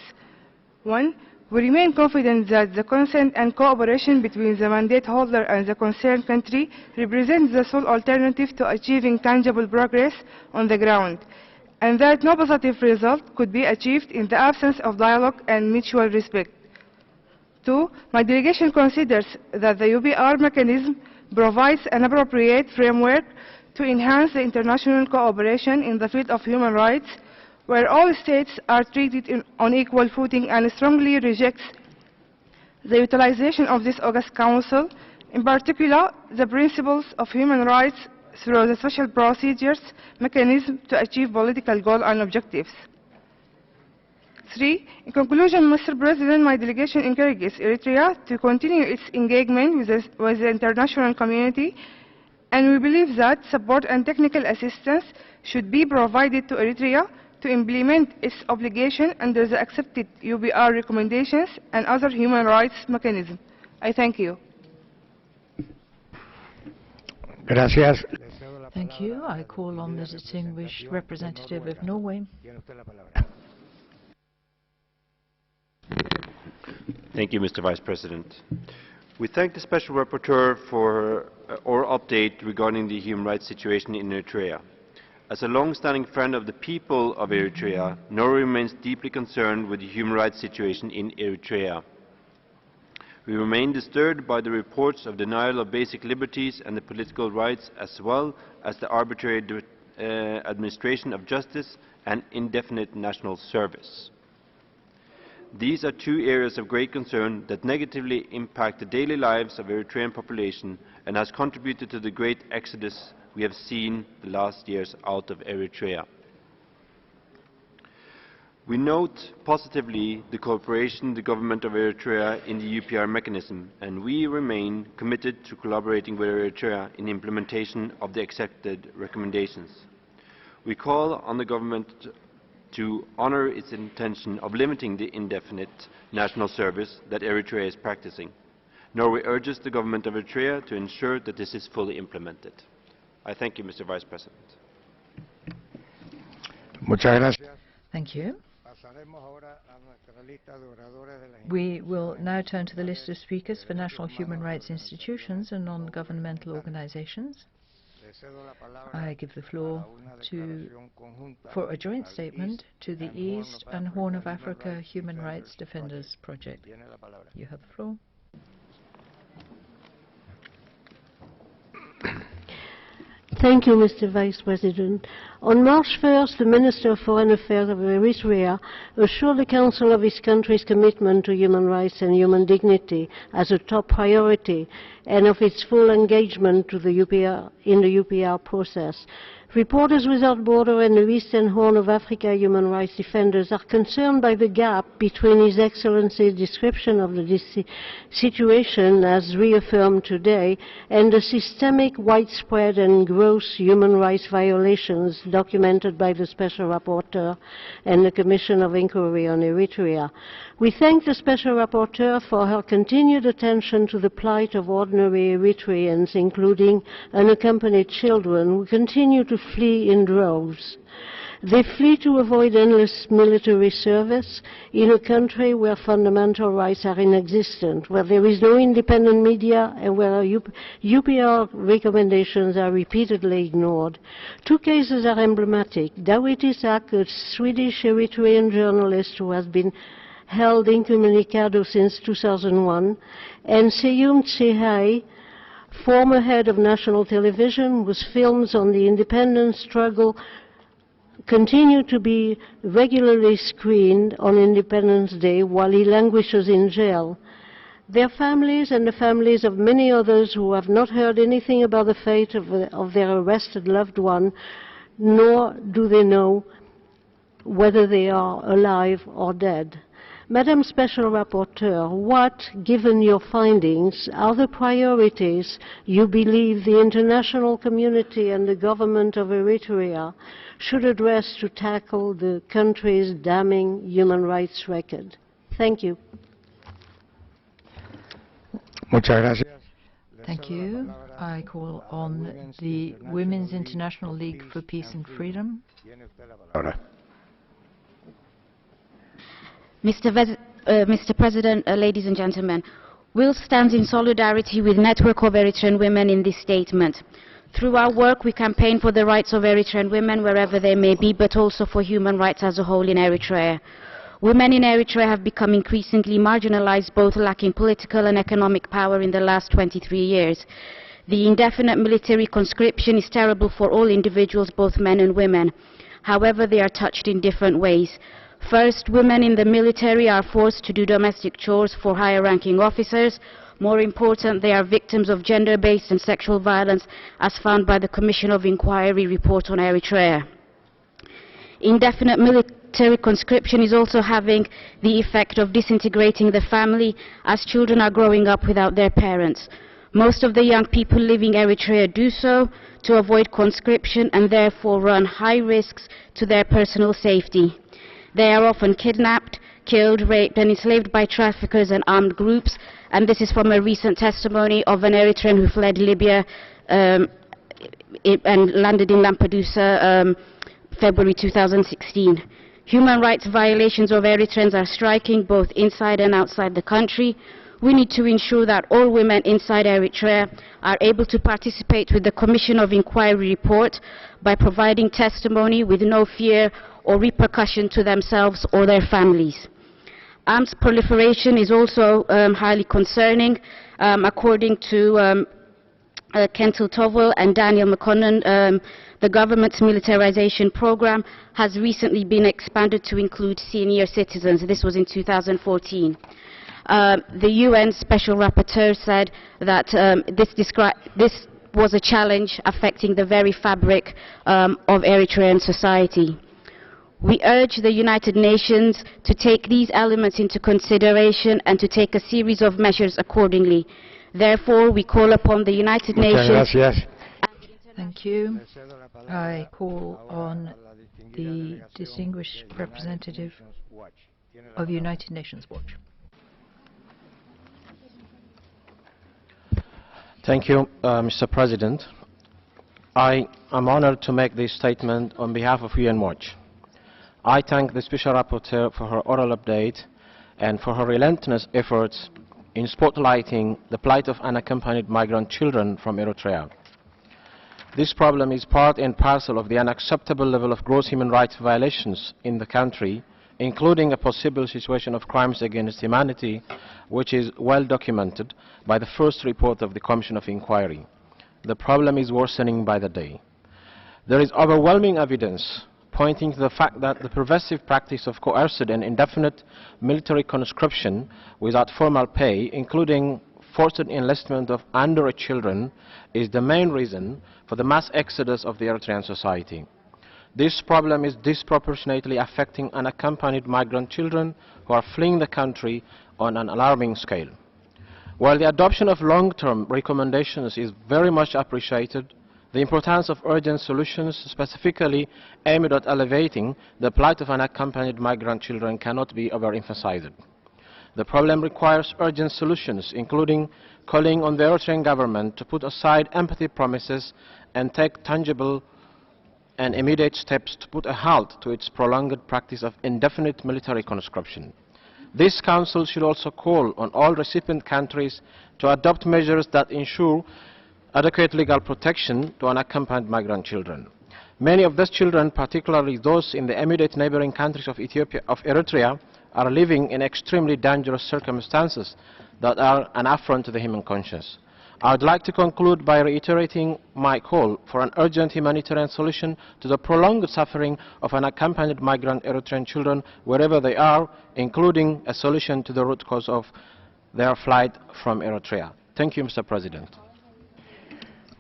1. We remain confident that the consent and cooperation between the mandate holder and the concerned country represents the sole alternative to achieving tangible progress on the ground, and that no positive result could be achieved in the absence of dialogue and mutual respect. 2. My delegation considers that the UPR mechanism provides an appropriate framework to enhance the international cooperation in the field of human rights, where all states are treated on equal footing, and strongly rejects the utilization of this August Council, in particular the principles of human rights through the special procedures mechanism to achieve political goals and objectives. 3. In conclusion, Mr. President, my delegation encourages Eritrea to continue its engagement with the international community, and we believe that support and technical assistance should be provided to Eritrea to implement its obligation under the accepted UPR recommendations and other human rights mechanisms. I thank you. Gracias. Thank you. I call on the distinguished representative of Norway. Thank you, Mr. Vice President. We thank the Special Rapporteur for our update regarding the human rights situation in Eritrea. As a long-standing friend of the people of Eritrea, Norway remains deeply concerned with the human rights situation in Eritrea. We remain disturbed by the reports of denial of basic liberties and the political rights, as well as the arbitrary administration of justice and indefinite national service. These are two areas of great concern that negatively impact the daily lives of the Eritrean population and has contributed to the great exodus we have seen the last years out of Eritrea. We note positively the cooperation of the government of Eritrea in the UPR mechanism, and we remain committed to collaborating with Eritrea in implementation of the accepted recommendations. We call on the government to honor its intention of limiting the indefinite national service that Eritrea is practicing. Norway urges the government of Eritrea to ensure that this is fully implemented. I thank you, Mr. Vice President. Muchas gracias. Thank you. We will now turn to the list of speakers for national human rights institutions and non-governmental organizations. I give the floor for a joint statement to the East and Horn of Africa Human Rights Defenders Project. You have the floor. Thank you, Mr. Vice President. On March 1st, the Minister of Foreign Affairs of Eritrea assured the Council of his country's commitment to human rights and human dignity as a top priority and of its full engagement in the UPR process. Reporters Without Borders and the East and Horn of Africa Human Rights Defenders are concerned by the gap between His Excellency's description of the situation, as reaffirmed today, and the systemic, widespread and gross human rights violations documented by the Special Rapporteur and the Commission of Inquiry on Eritrea. We thank the Special Rapporteur for her continued attention to the plight of ordinary Eritreans, including unaccompanied children, who continue to flee in droves. They flee to avoid endless military service in a country where fundamental rights are inexistent, where there is no independent media, and where UPR recommendations are repeatedly ignored. Two cases are emblematic. Dawit Isaak, a Swedish Eritrean journalist who has been held incommunicado since 2001, and Seyum Tsehai, former head of national television, whose films on the independence struggle continue to be regularly screened on Independence Day while he languishes in jail. Their families and the families of many others who have not heard anything about the fate of their arrested loved one, nor do they know whether they are alive or dead. Madam Special Rapporteur, what, given your findings, are the priorities you believe the international community and the government of Eritrea should address to tackle the country's damning human rights record? Thank you. Muchas gracias. Thank you. I call on the Women's International League for Peace and Freedom. Mr. President, ladies and gentlemen, WIL stands in solidarity with the network of Eritrean women in this statement. Through our work, we campaign for the rights of Eritrean women wherever they may be, but also for human rights as a whole in Eritrea. Women in Eritrea have become increasingly marginalized, both lacking political and economic power in the last 23 years. The indefinite military conscription is terrible for all individuals, both men and women. However, they are touched in different ways. First, women in the military are forced to do domestic chores for higher-ranking officers. More important, they are victims of gender-based and sexual violence, as found by the Commission of Inquiry report on Eritrea. Indefinite military conscription is also having the effect of disintegrating the family, as children are growing up without their parents. Most of the young people living in Eritrea do so to avoid conscription and therefore run high risks to their personal safety. They are often kidnapped, killed, raped and enslaved by traffickers and armed groups, and this is from a recent testimony of an Eritrean who fled Libya and landed in Lampedusa February 2016. Human rights violations of Eritreans are striking both inside and outside the country. We need to ensure that all women inside Eritrea are able to participate with the Commission of Inquiry report by providing testimony with no fear or repercussion to themselves or their families. Arms proliferation is also highly concerning. According to Kentil Tovell and Daniel McConnell, the government's militarization program has recently been expanded to include senior citizens. This was in 2014. The UN Special Rapporteur said that this was a challenge affecting the very fabric of Eritrean society. We urge the United Nations to take these elements into consideration and to take a series of measures accordingly. Therefore, we call upon the United Nations... Thank you. I call on the distinguished representative of United Nations Watch. Thank you, Mr. President. I am honored to make this statement on behalf of UN Watch. I thank the Special Rapporteur for her oral update and for her relentless efforts in spotlighting the plight of unaccompanied migrant children from Eritrea. This problem is part and parcel of the unacceptable level of gross human rights violations in the country, including a possible situation of crimes against humanity, which is well documented by the first report of the Commission of Inquiry. The problem is worsening by the day. There is overwhelming evidence pointing to the fact that the pervasive practice of coerced and indefinite military conscription without formal pay, including forced enlistment of underage children, is the main reason for the mass exodus of the Eritrean society. This problem is disproportionately affecting unaccompanied migrant children who are fleeing the country on an alarming scale. While the adoption of long-term recommendations is very much appreciated, the importance of urgent solutions, specifically aimed at elevating the plight of unaccompanied migrant children, cannot be overemphasized. The problem requires urgent solutions, including calling on the Eritrean government to put aside empty promises and take tangible and immediate steps to put a halt to its prolonged practice of indefinite military conscription. This Council should also call on all recipient countries to adopt measures that ensure adequate legal protection to unaccompanied migrant children. Many of those children, particularly those in the immediate neighboring countries of Eritrea, are living in extremely dangerous circumstances that are an affront to the human conscience. I would like to conclude by reiterating my call for an urgent humanitarian solution to the prolonged suffering of unaccompanied migrant Eritrean children wherever they are, including a solution to the root cause of their flight from Eritrea. Thank you, Mr. President.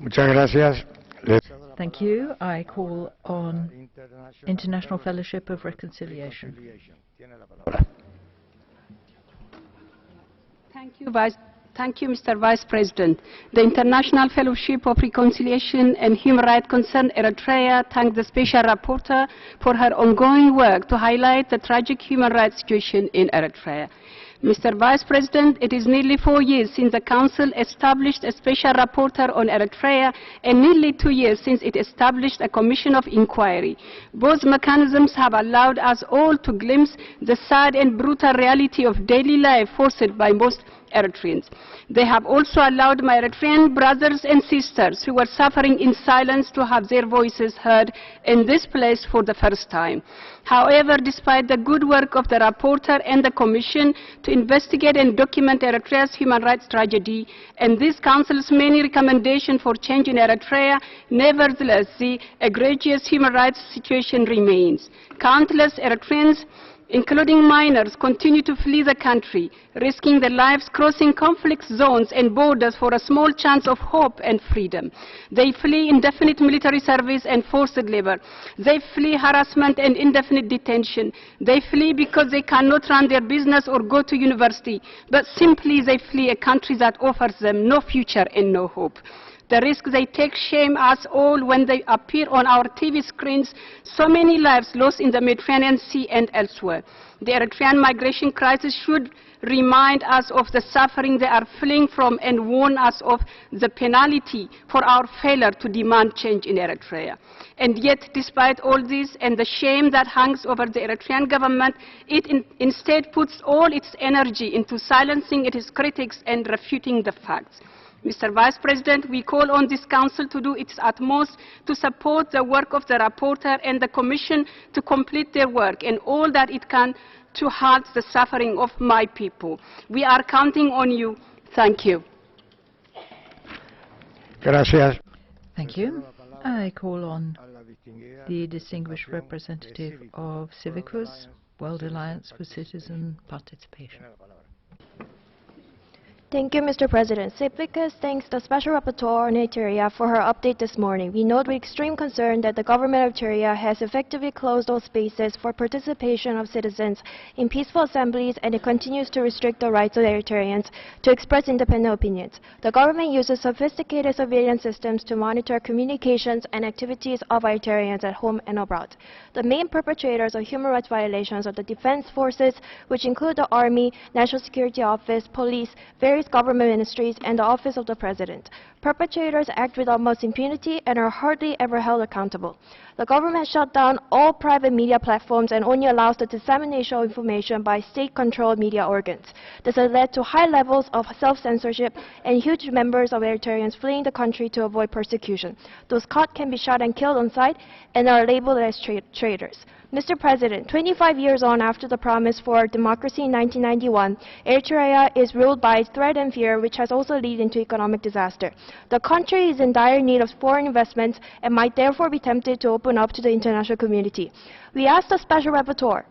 Muchas gracias. Thank you. I call on International Fellowship of Reconciliation. Thank you, Mr. Vice President. The International Fellowship of Reconciliation and Human Rights Concern Eritrea thanks the Special Rapporteur for her ongoing work to highlight the tragic human rights situation in Eritrea. Mr. Vice President, it is nearly 4 years since the Council established a Special Rapporteur on Eritrea and nearly 2 years since it established a Commission of Inquiry. Both mechanisms have allowed us all to glimpse the sad and brutal reality of daily life forced by most Eritreans. They have also allowed my Eritrean brothers and sisters who were suffering in silence to have their voices heard in this place for the first time. However, despite the good work of the Rapporteur and the Commission to investigate and document Eritrea's human rights tragedy, and this Council's many recommendations for change in Eritrea, nevertheless, the egregious human rights situation remains. Countless Eritreans including minors, continue to flee the country, risking their lives crossing conflict zones and borders for a small chance of hope and freedom. They flee indefinite military service and forced labor. They flee harassment and indefinite detention. They flee because they cannot run their business or go to university, but simply they flee a country that offers them no future and no hope. The risk they take shame us all when they appear on our TV screens, so many lives lost in the Mediterranean Sea and elsewhere. The Eritrean migration crisis should remind us of the suffering they are fleeing from and warn us of the penalty for our failure to demand change in Eritrea. And yet, despite all this and the shame that hangs over the Eritrean government, it instead puts all its energy into silencing its critics and refuting the facts. Mr. Vice President, we call on this Council to do its utmost to support the work of the Rapporteur and the Commission to complete their work and all that it can to halt the suffering of my people. We are counting on you. Thank you. Gracias. Thank you. I call on the distinguished representative of Civicus, World Alliance for Citizen Participation. Thank you, Mr. President. Civicus thanks the Special Rapporteur on Eritrea for her update this morning. We note with extreme concern that the government of Eritrea has effectively closed all spaces for participation of citizens in peaceful assemblies, and it continues to restrict the rights of Eritreans to express independent opinions. The government uses sophisticated surveillance systems to monitor communications and activities of Eritreans at home and abroad. The main perpetrators of human rights violations are the defense forces, which include the Army, National Security Office, police, various government ministries, and the Office of the President. Perpetrators act with utmost impunity and are hardly ever held accountable. The government shut down all private media platforms and only allows the dissemination of information by state-controlled media organs. This has led to high levels of self-censorship and huge numbers of Eritreans fleeing the country to avoid persecution. Those caught can be shot and killed on sight and are labeled as traitors. Mr. President, 25 years on after the promise for democracy in 1991, Eritrea is ruled by threat and fear, which has also led into economic disaster. The country is in dire need of foreign investments and might therefore be tempted to open up to the international community. We asked the Special Rapporteur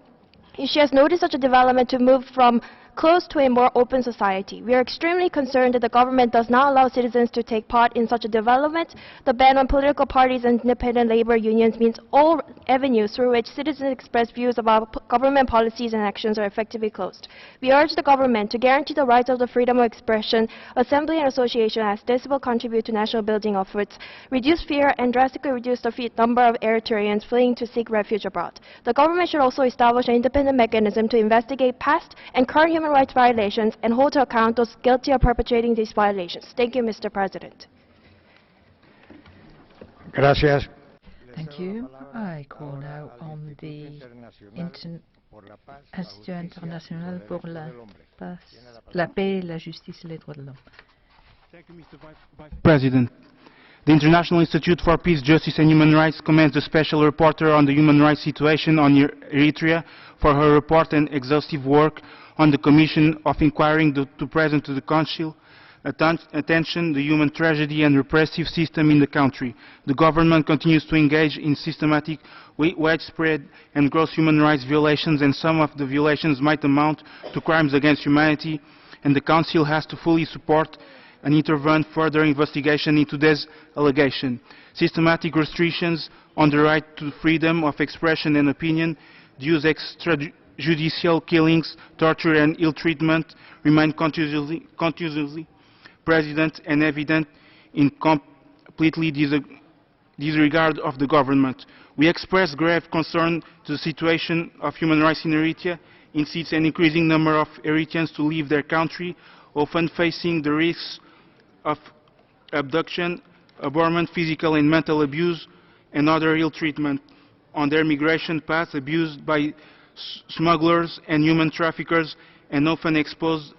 if she has noticed such a development to move from close to a more open society. We are extremely concerned that the government does not allow citizens to take part in such a development. The ban on political parties and independent labor unions means all avenues through which citizens express views about government policies and actions are effectively closed. We urge the government to guarantee the rights of the freedom of expression, assembly and association, as this will contribute to national building efforts, reduce fear, and drastically reduce the number of Eritreans fleeing to seek refuge abroad. The government should also establish an independent mechanism to investigate past and current human rights violations and hold to account those guilty of perpetrating these violations. Thank you, Mr. President. Gracias. Thank you. I call now on the Institut International pour la paix, la justice et les droits de l'homme. Thank you, Mr. Vice President. The International Institute for Peace, Justice and Human Rights commends the Special Rapporteur on the human rights situation on Eritrea for her report and exhaustive work on the Commission of Inquiry to present to the Council attention the human tragedy and repressive system in the country. The government continues to engage in systematic, widespread and gross human rights violations, and some of the violations might amount to crimes against humanity, and the Council has to fully support and intervene further investigation into this allegation. Systematic restrictions on the right to freedom of expression and opinion, use extrajudicial killings, torture and ill treatment remain continuously present and evident in completely disregard of the government. We express grave concern to the situation of human rights in Eritrea, insists an increasing number of Eritreans to leave their country, often facing the risks of abduction, abhorrent physical and mental abuse, and other ill treatment on their migration path, abused by smugglers and human traffickers, and often exposed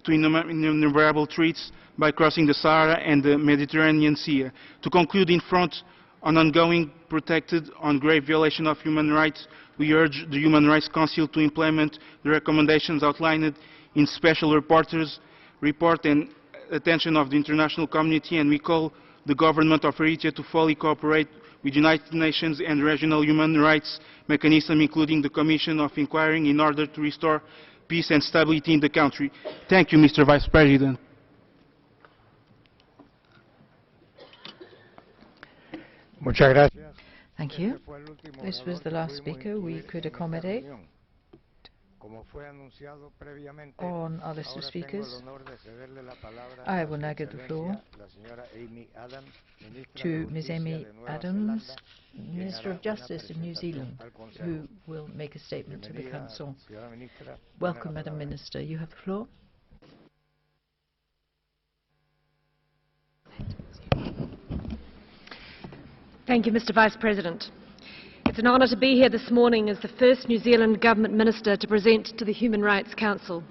to innumerable threats by crossing the Sahara and the Mediterranean Sea. To conclude, in front on ongoing protected on grave violation of human rights, we urge the Human Rights Council to implement the recommendations outlined in Special Rapporteur's report and attention of the international community, and we call the government of Eritrea to fully cooperate with United Nations and regional human rights mechanisms, including the Commission of Inquiry, in order to restore peace and stability in the country. Thank you, Mr. Vice President. Thank you. This was the last speaker we could accommodate on our list of speakers. I will now give the floor to Ms. Amy Adams, Minister of Justice of New Zealand, who will make a statement to the Council. Welcome, Madam Minister. You have the floor. Thank you, Mr. Vice President. It's an honour to be here this morning as the first New Zealand Government Minister to present to the Human Rights Council.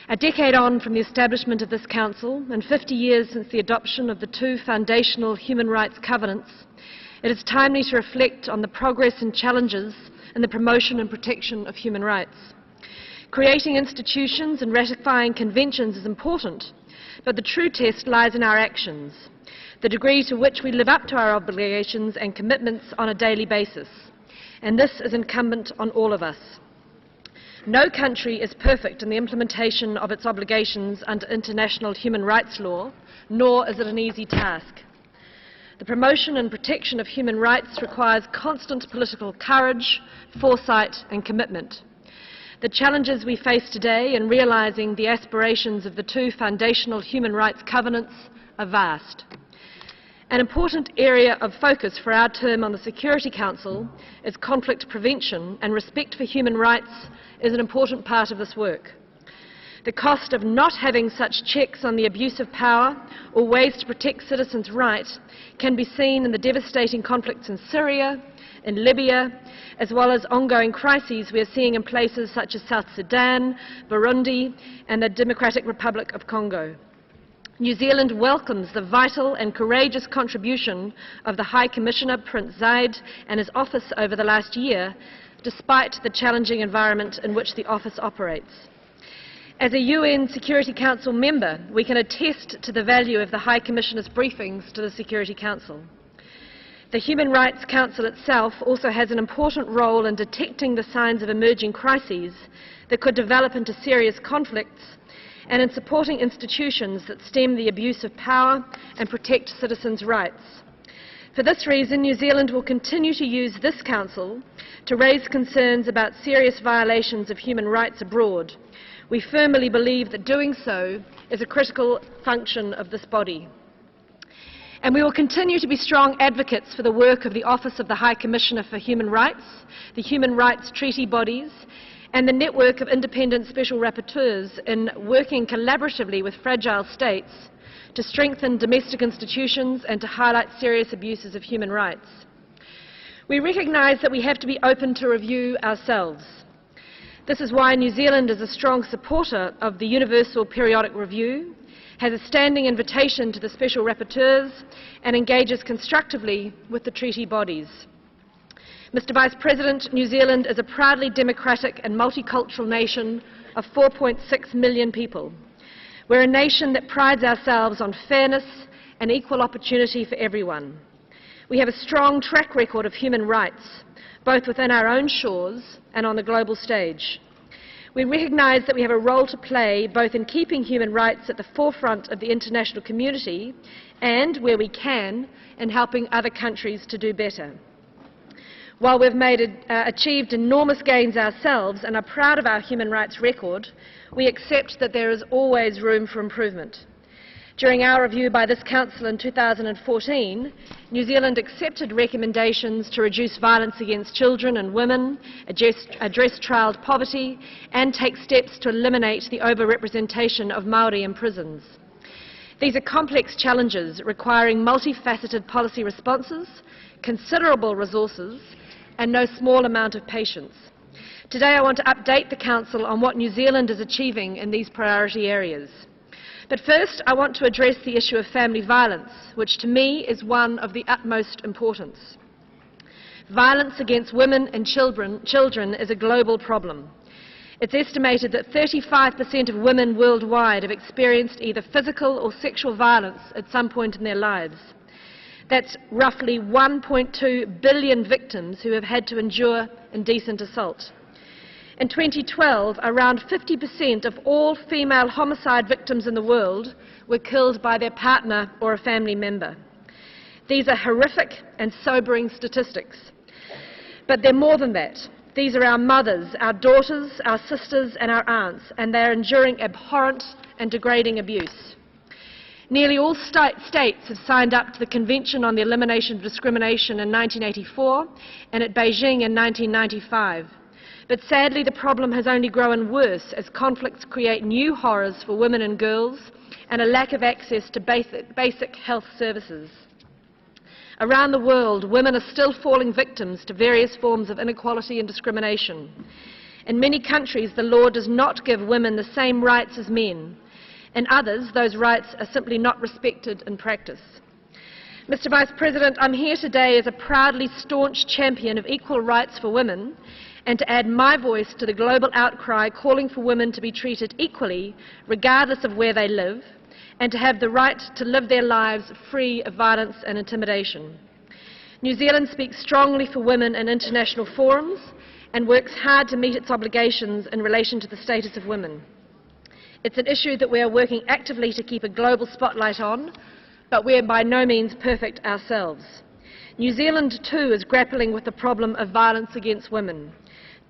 A decade on from the establishment of this Council and 50 years since the adoption of the two foundational human rights covenants, it is timely to reflect on the progress and challenges in the promotion and protection of human rights. Creating institutions and ratifying conventions is important, but the true test lies in our actions, the degree to which we live up to our obligations and commitments on a daily basis. And this is incumbent on all of us. No country is perfect in the implementation of its obligations under international human rights law, nor is it an easy task. The promotion and protection of human rights requires constant political courage, foresight and commitment. The challenges we face today in realising the aspirations of the two foundational human rights covenants are vast. An important area of focus for our term on the Security Council is conflict prevention, and respect for human rights is an important part of this work. The cost of not having such checks on the abuse of power or ways to protect citizens' rights can be seen in the devastating conflicts in Syria, in Libya, as well as ongoing crises we are seeing in places such as South Sudan, Burundi and the Democratic Republic of Congo. New Zealand welcomes the vital and courageous contribution of the High Commissioner Prince Zaid and his office over the last year, despite the challenging environment in which the office operates. As a UN Security Council member, we can attest to the value of the High Commissioner's briefings to the Security Council. The Human Rights Council itself also has an important role in detecting the signs of emerging crises that could develop into serious conflicts, and in supporting institutions that stem the abuse of power and protect citizens' rights. For this reason, New Zealand will continue to use this Council to raise concerns about serious violations of human rights abroad. We firmly believe that doing so is a critical function of this body. And we will continue to be strong advocates for the work of the Office of the High Commissioner for Human Rights, the human rights treaty bodies, and the network of independent special rapporteurs in working collaboratively with fragile states to strengthen domestic institutions and to highlight serious abuses of human rights. We recognise that we have to be open to review ourselves. This is why New Zealand is a strong supporter of the Universal Periodic Review, has a standing invitation to the special rapporteurs, and engages constructively with the treaty bodies. Mr. Vice President, New Zealand is a proudly democratic and multicultural nation of 4.6 million people. We're a nation that prides ourselves on fairness and equal opportunity for everyone. We have a strong track record of human rights, both within our own shores and on the global stage. We recognise that we have a role to play both in keeping human rights at the forefront of the international community and, where we can, in helping other countries to do better. While we've achieved enormous gains ourselves and are proud of our human rights record, we accept that there is always room for improvement. During our review by this Council in 2014, New Zealand accepted recommendations to reduce violence against children and women, address child poverty, and take steps to eliminate the overrepresentation of Maori in prisons. These are complex challenges requiring multifaceted policy responses, considerable resources, and no small amount of patience. Today I want to update the Council on what New Zealand is achieving in these priority areas. But first I want to address the issue of family violence, which to me is one of the utmost importance. Violence against women and children is a global problem. It's estimated that 35% of women worldwide have experienced either physical or sexual violence at some point in their lives. That's roughly 1.2 billion victims who have had to endure indecent assault. In 2012, around 50% of all female homicide victims in the world were killed by their partner or a family member. These are horrific and sobering statistics. But they're more than that. These are our mothers, our daughters, our sisters and our aunts, and they're enduring abhorrent and degrading abuse. Nearly all states have signed up to the Convention on the Elimination of Discrimination in 1984 and at Beijing in 1995. But sadly, the problem has only grown worse as conflicts create new horrors for women and girls and a lack of access to basic health services. Around the world, women are still falling victims to various forms of inequality and discrimination. In many countries, the law does not give women the same rights as men. In others, those rights are simply not respected in practice. Mr. Vice President, I'm here today as a proudly staunch champion of equal rights for women and to add my voice to the global outcry calling for women to be treated equally, regardless of where they live, and to have the right to live their lives free of violence and intimidation. New Zealand speaks strongly for women in international forums and works hard to meet its obligations in relation to the status of women. It's an issue that we are working actively to keep a global spotlight on, but we are by no means perfect ourselves. New Zealand, too, is grappling with the problem of violence against women.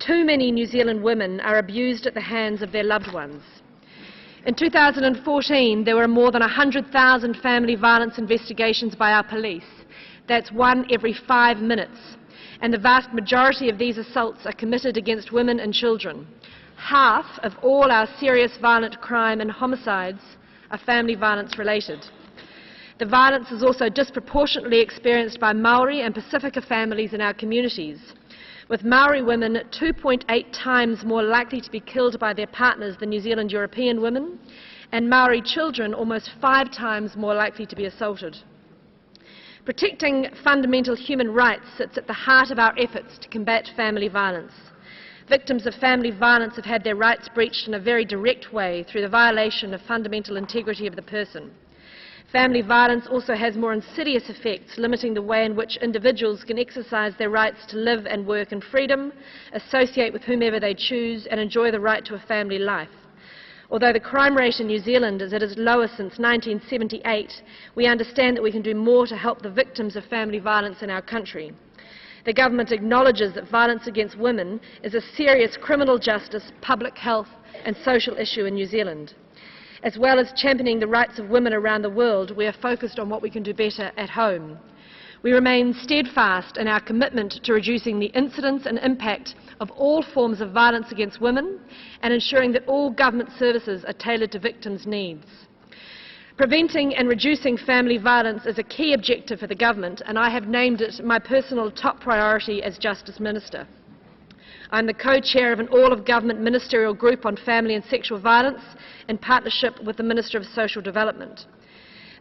Too many New Zealand women are abused at the hands of their loved ones. In 2014, there were more than 100,000 family violence investigations by our police. That's 1 every 5 minutes. And the vast majority of these assaults are committed against women and children. Half of all our serious violent crime and homicides are family violence related. The violence is also disproportionately experienced by Maori and Pacifica families in our communities, with Maori women 2.8 times more likely to be killed by their partners than New Zealand European women, and Maori children almost 5 times more likely to be assaulted. Protecting fundamental human rights sits at the heart of our efforts to combat family violence. Victims of family violence have had their rights breached in a very direct way through the violation of fundamental integrity of the person. Family violence also has more insidious effects, limiting the way in which individuals can exercise their rights to live and work in freedom, associate with whomever they choose, and enjoy the right to a family life. Although the crime rate in New Zealand is at its lowest since 1978, we understand that we can do more to help the victims of family violence in our country. The government acknowledges that violence against women is a serious criminal justice, public health and social issue in New Zealand. As well as championing the rights of women around the world, we are focused on what we can do better at home. We remain steadfast in our commitment to reducing the incidence and impact of all forms of violence against women and ensuring that all government services are tailored to victims' needs. Preventing and reducing family violence is a key objective for the government, and I have named it my personal top priority as Justice Minister. I'm the co-chair of an all-of-government ministerial group on family and sexual violence in partnership with the Minister of Social Development.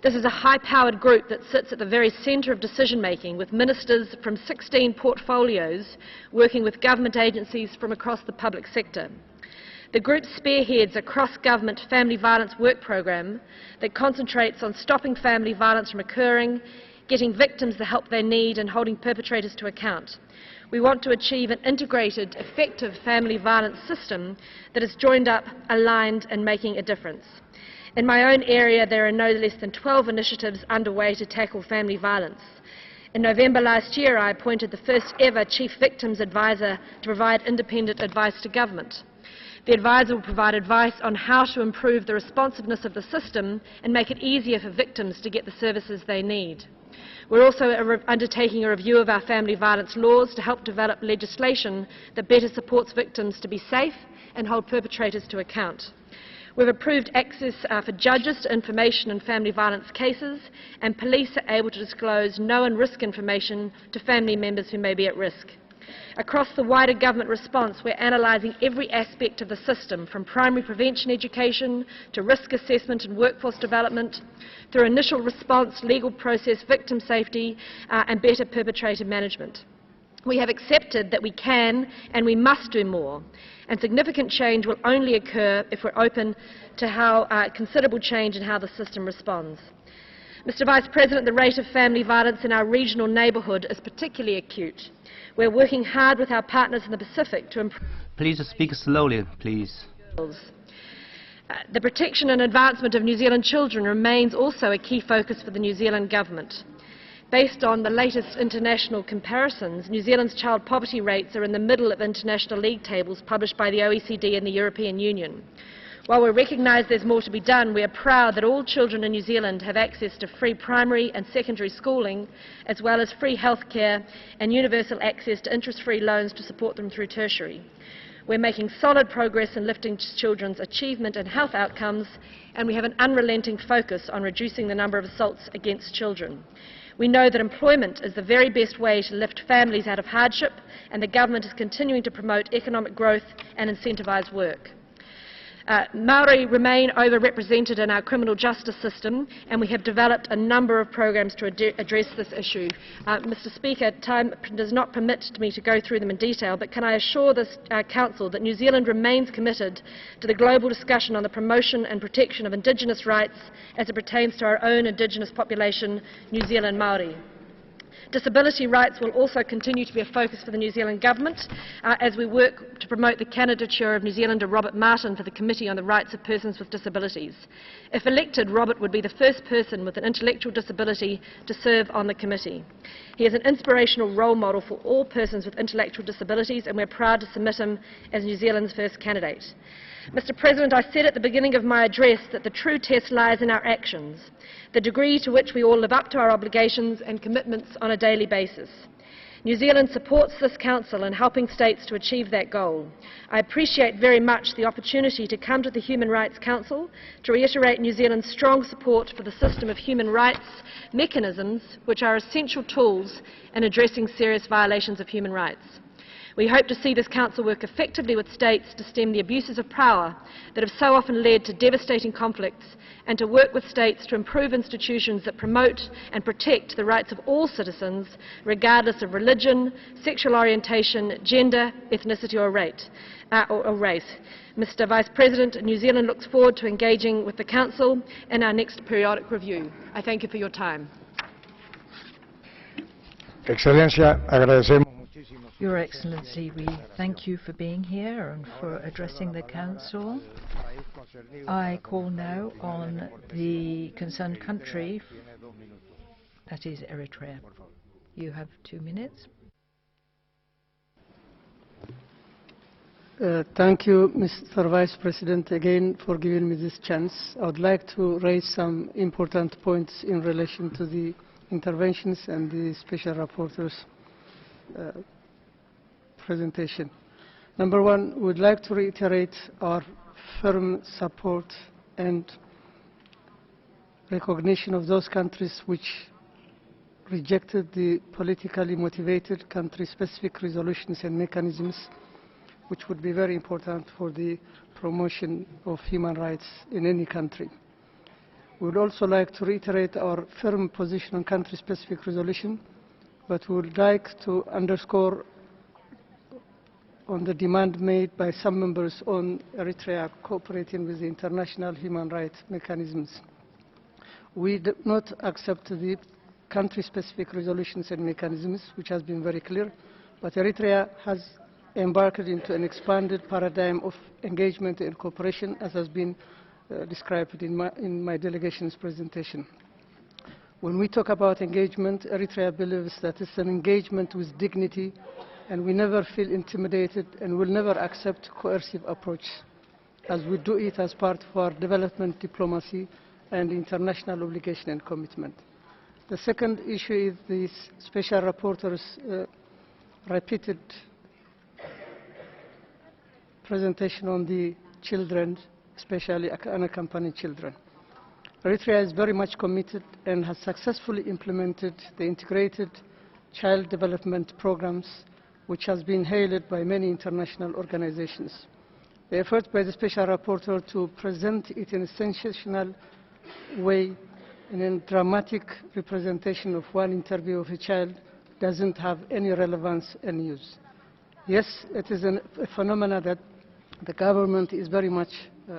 This is a high-powered group that sits at the very centre of decision-making, with ministers from 16 portfolios working with government agencies from across the public sector. The group spearheads a cross-government family violence work programme that concentrates on stopping family violence from occurring, getting victims the help they need and holding perpetrators to account. We want to achieve an integrated, effective family violence system that is joined up, aligned and making a difference. In my own area, there are no less than 12 initiatives underway to tackle family violence. In November last year, I appointed the first ever Chief Victims Advisor to provide independent advice to government. The advisor will provide advice on how to improve the responsiveness of the system and make it easier for victims to get the services they need. We're also undertaking a review of our family violence laws to help develop legislation that better supports victims to be safe and hold perpetrators to account. We've approved access for judges to information in family violence cases, and police are able to disclose known risk information to family members who may be at risk. Across the wider government response, we're analysing every aspect of the system, from primary prevention education to risk assessment and workforce development, through initial response, legal process, victim safety and better perpetrator management. We have accepted that we can and we must do more, and significant change will only occur if we're open to considerable change in how the system responds. Mr. Vice President, the rate of family violence in our regional neighbourhood is particularly acute. We're working hard with our partners in the Pacific to improve... Please speak slowly, please. The protection and advancement of New Zealand children remains also a key focus for the New Zealand government. Based on the latest international comparisons, New Zealand's child poverty rates are in the middle of international league tables published by the OECD and the European Union. While we recognise there's more to be done, we are proud that all children in New Zealand have access to free primary and secondary schooling, as well as free health care and universal access to interest-free loans to support them through tertiary. We're making solid progress in lifting children's achievement and health outcomes, and we have an unrelenting focus on reducing the number of assaults against children. We know that employment is the very best way to lift families out of hardship, and the government is continuing to promote economic growth and incentivise work. Maori remain overrepresented in our criminal justice system, and we have developed a number of programs to address this issue. Mr. Speaker, time does not permit me to go through them in detail, but can I assure this Council that New Zealand remains committed to the global discussion on the promotion and protection of Indigenous rights as it pertains to our own Indigenous population, New Zealand Māori. Disability rights will also continue to be a focus for the New Zealand Government as we work to promote the candidature of New Zealander Robert Martin for the Committee on the Rights of Persons with Disabilities. If elected, Robert would be the first person with an intellectual disability to serve on the committee. He is an inspirational role model for all persons with intellectual disabilities, and we're proud to submit him as New Zealand's first candidate. Mr. President, I said at the beginning of my address that the true test lies in our actions, the degree to which we all live up to our obligations and commitments on a daily basis. New Zealand supports this Council in helping states to achieve that goal. I appreciate very much the opportunity to come to the Human Rights Council to reiterate New Zealand's strong support for the system of human rights mechanisms, which are essential tools in addressing serious violations of human rights. We hope to see this Council work effectively with states to stem the abuses of power that have so often led to devastating conflicts, and to work with states to improve institutions that promote and protect the rights of all citizens, regardless of religion, sexual orientation, gender, ethnicity or race. Mr. Vice President, New Zealand looks forward to engaging with the Council in our next periodic review. I thank you for your time. Excelencia, agradecemos. Your Excellency, we thank you for being here and for addressing the Council. I call now on the concerned country, that is Eritrea. You have 2 minutes. Thank you, Mr. Vice President, again for giving me this chance. I would like to raise some important points in relation to the interventions and the Special Rapporteur's presentation. Number one, we would like to reiterate our firm support and recognition of those countries which rejected the politically motivated country-specific resolutions and mechanisms, which would be very important for the promotion of human rights in any country. We would also like to reiterate our firm position on country-specific resolution, but we would like to underscore on the demand made by some members on Eritrea cooperating with the international human rights mechanisms. We do not accept the country-specific resolutions and mechanisms, which has been very clear, but Eritrea has embarked into an expanded paradigm of engagement and cooperation, as has been described in my delegation's presentation. When we talk about engagement, Eritrea believes that it's an engagement with dignity, and we never feel intimidated and will never accept coercive approach, as we do it as part of our development diplomacy and international obligation and commitment. The second issue is the Special Rapporteur's repeated presentation on the children, especially unaccompanied children. Eritrea is very much committed and has successfully implemented the integrated child development programs, which has been hailed by many international organizations. The effort by the Special Rapporteur to present it in a sensational way, in a dramatic representation of one interview of a child, doesn't have any relevance and use. Yes, it is a phenomenon that the government is very much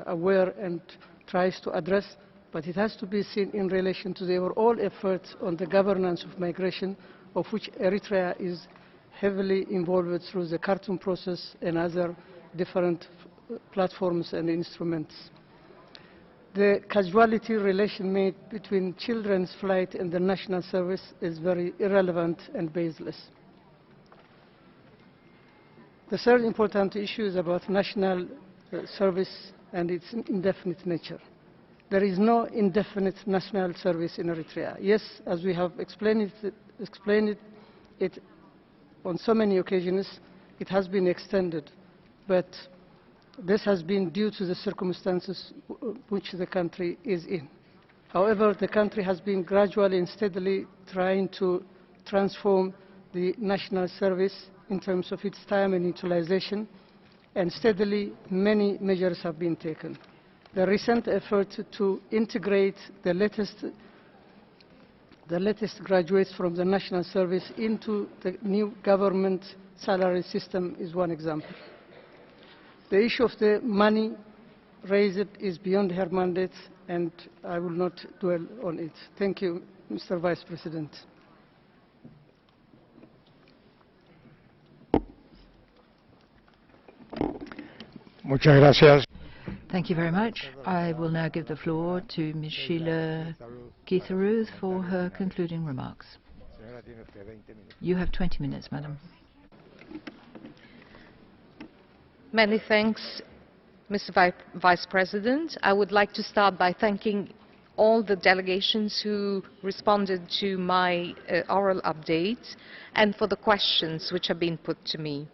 aware and tries to address, but it has to be seen in relation to the overall efforts on the governance of migration, of which Eritrea is heavily involved through the Khartoum process and other different platforms and instruments. The casualty relation made between children's flight and the national service is very irrelevant and baseless. The third important issue is about national service and its indefinite nature. There is no indefinite national service in Eritrea. Yes, as we have explained it on so many occasions, it has been extended, but this has been due to the circumstances which the country is in. However, the country has been gradually and steadily trying to transform the national service in terms of its time and utilization, and steadily many measures have been taken. The recent effort to integrate the latest graduates from the national service into the new government salary system is one example. The issue of the money raised is beyond her mandate, and I will not dwell on it. Thank you, Mr. Vice President. Muchas gracias. Thank you very much. I will now give the floor to Ms. Sheila Keetharuth for her concluding remarks. You have 20 minutes, Madam. Many thanks, Mr. Vice President. I would like to start by thanking all the delegations who responded to my oral update and for the questions which have been put to me.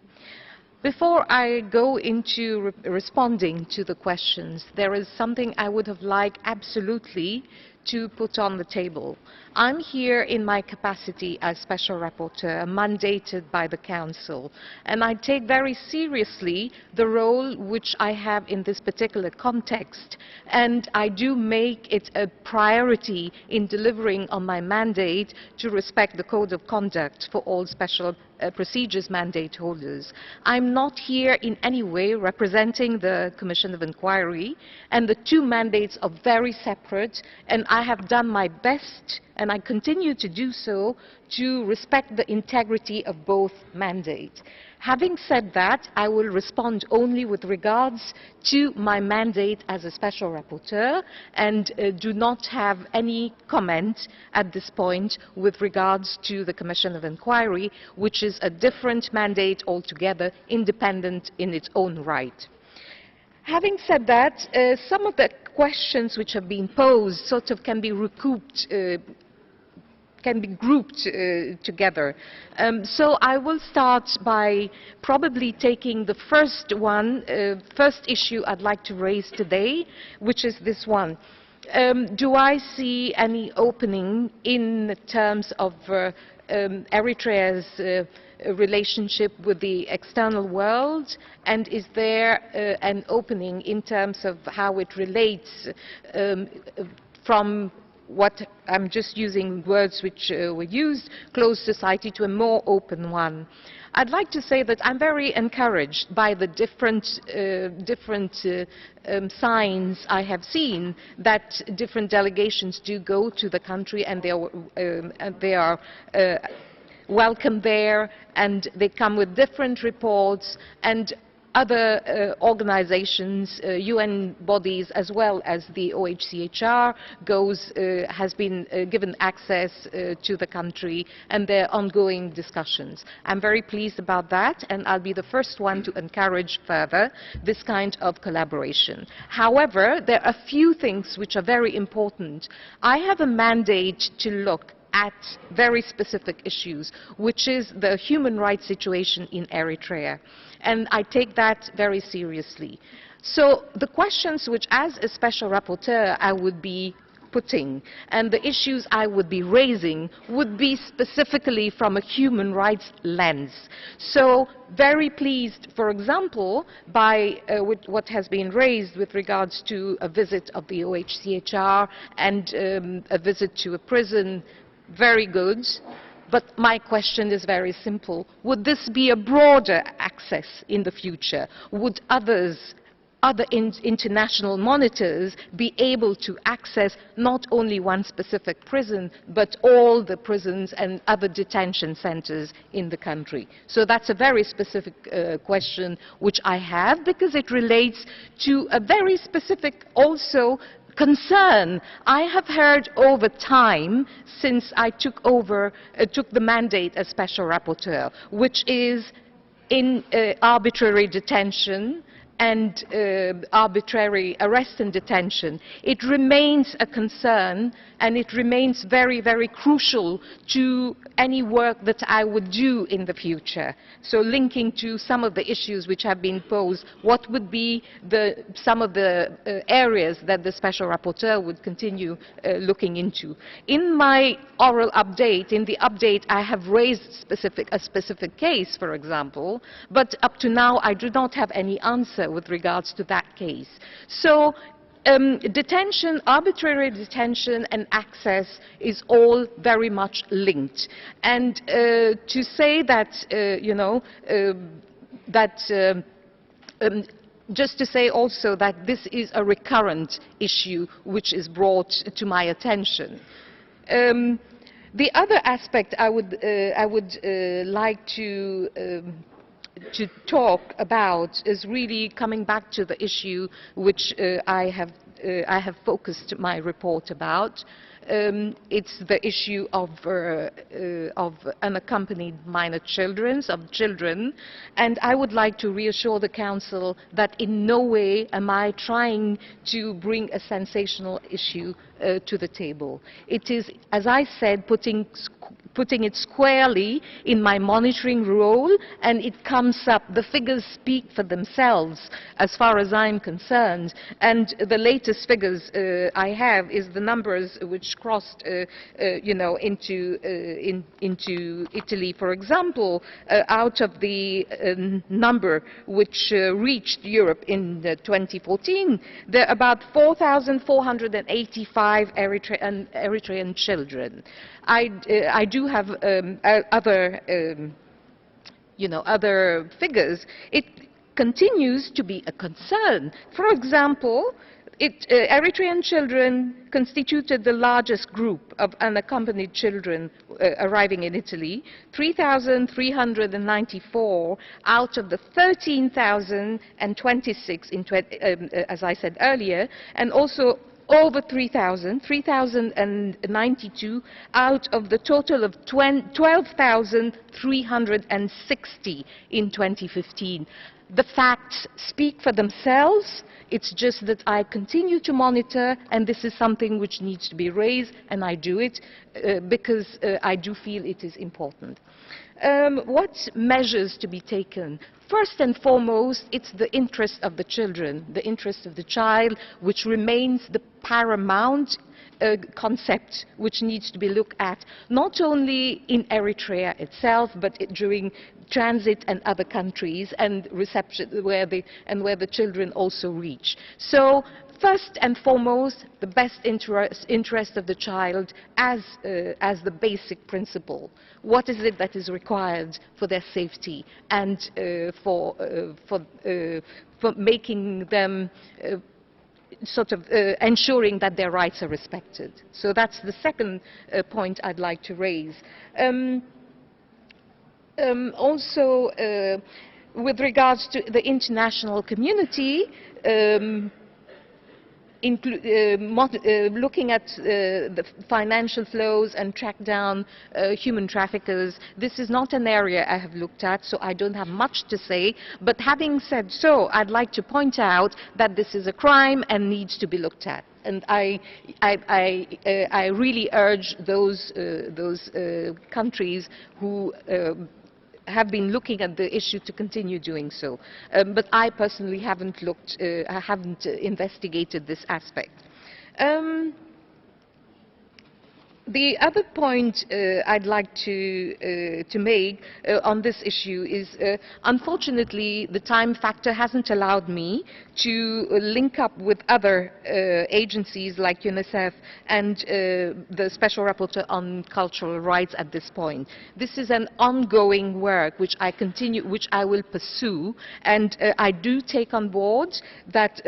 Before I go into responding to the questions, there is something I would have liked absolutely to put on the table. I'm here in my capacity as Special Rapporteur, mandated by the Council, and I take very seriously the role which I have in this particular context, and I do make it a priority in delivering on my mandate to respect the Code of Conduct for all special procedures mandate holders. I'm not here in any way representing the Commission of Inquiry, and the two mandates are very separate, and I have done my best, and I continue to do so, to respect the integrity of both mandates. Having said that, I will respond only with regards to my mandate as a Special Rapporteur and do not have any comment at this point with regards to the Commission of Inquiry, which is a different mandate altogether, independent in its own right. Having said that, some of the questions which have been posed sort of can be recouped can be grouped together. So I will start by probably taking the first issue I'd like to raise today, which is this one. Do I see any opening in terms of Eritrea's relationship with the external world, and is there an opening in terms of how it relates from what I'm just using words which were used, closed society, to a more open one? I'd like to say that I'm very encouraged by the different signs I have seen that different delegations do go to the country, and they are welcome there, and they come with different reports, and other organizations, UN bodies, as well as the OHCHR has been given access to the country, and their ongoing discussions. I'm very pleased about that, and I'll be the first one to encourage further this kind of collaboration. However, there are a few things which are very important. I have a mandate to look at very specific issues, which is the human rights situation in Eritrea. And I take that very seriously. So the questions which, as a Special Rapporteur, I would be putting, and the issues I would be raising, would be specifically from a human rights lens. So very pleased, for example, by with what has been raised with regards to a visit of the OHCHR and a visit to a prison. Very good. But my question is very simple. Would this be a broader access in the future? Would others other international monitors be able to access not only one specific prison, but all the prisons and other detention centers in the country. So that's a very specific question which I have, because it relates to a very specific also concern I have heard over time since I took the mandate as Special Rapporteur, which is in arbitrary detention and arbitrary arrest and detention. It remains a concern, and it remains very, very crucial to any work that I would do in the future. So linking to some of the issues which have been posed, what would be some of the areas that the Special Rapporteur would continue looking into. In my oral update, in the update, I have raised a specific case, for example, but up to now I do not have any answer with regards to that case. So detention, arbitrary detention and access is all very much linked. And to say that, just to say also that this is a recurrent issue which is brought to my attention. The other aspect I would like to talk about is really coming back to the issue which I have focused my report about. It's the issue of unaccompanied minor children, and I would like to reassure the Council that in no way am I trying to bring a sensational issue to the table. It is, as I said, putting it squarely in my monitoring role, and it comes up. The figures speak for themselves as far as I'm concerned, and the latest figures I have is the numbers which crossed into Italy, for example. Out of the number which reached Europe in 2014, there are about 4,485 Eritrean children. I do have other figures. It continues to be a concern. For example, Eritrean children constituted the largest group of unaccompanied children arriving in Italy, 3,394 out of the 13,026, as I said earlier, and also over 3,092 out of the total of 12,360 in 2015. The facts speak for themselves. It's just that I continue to monitor, and this is something which needs to be raised, and I do it because I do feel it is important. What measures to be taken? First and foremost, it's the interest of the children, the interest of the child, which remains the paramount concept which needs to be looked at, not only in Eritrea itself, but during transit and other countries and reception where the children also reach. So first and foremost, the best interest of the child as the basic principle. What is it that is required for their safety and for making them ensuring that their rights are respected. So that's the second point I'd like to raise. Also, with regards to the international community, looking at the financial flows and track down human traffickers, this is not an area I have looked at, so I don't have much to say. But having said so, I'd like to point out that this is a crime and needs to be looked at. And I really urge those countries who have been looking at the issue to continue doing so. But I personally haven't investigated this aspect. The other point I'd like to make on this issue is, unfortunately, the time factor hasn't allowed me to link up with other agencies like UNICEF and the Special Rapporteur on Cultural Rights at this point. This is an ongoing work which I will pursue, and I do take on board that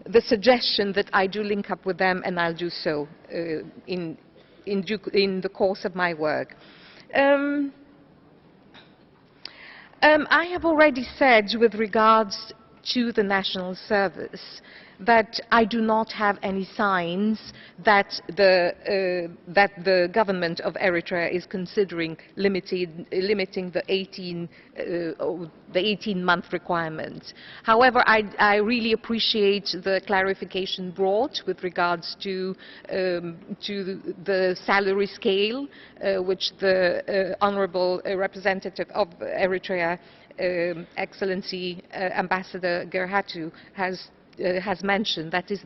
the suggestion that I do link up with them, and I'll do so in the course of my work. I have already said with regards to the National Service that I do not have any signs that the government of Eritrea is considering limiting the 18-month requirement. However, I really appreciate the clarification brought with regards to the salary scale, which the honourable representative of Eritrea, Excellency Ambassador Gerahtu, has mentioned. That is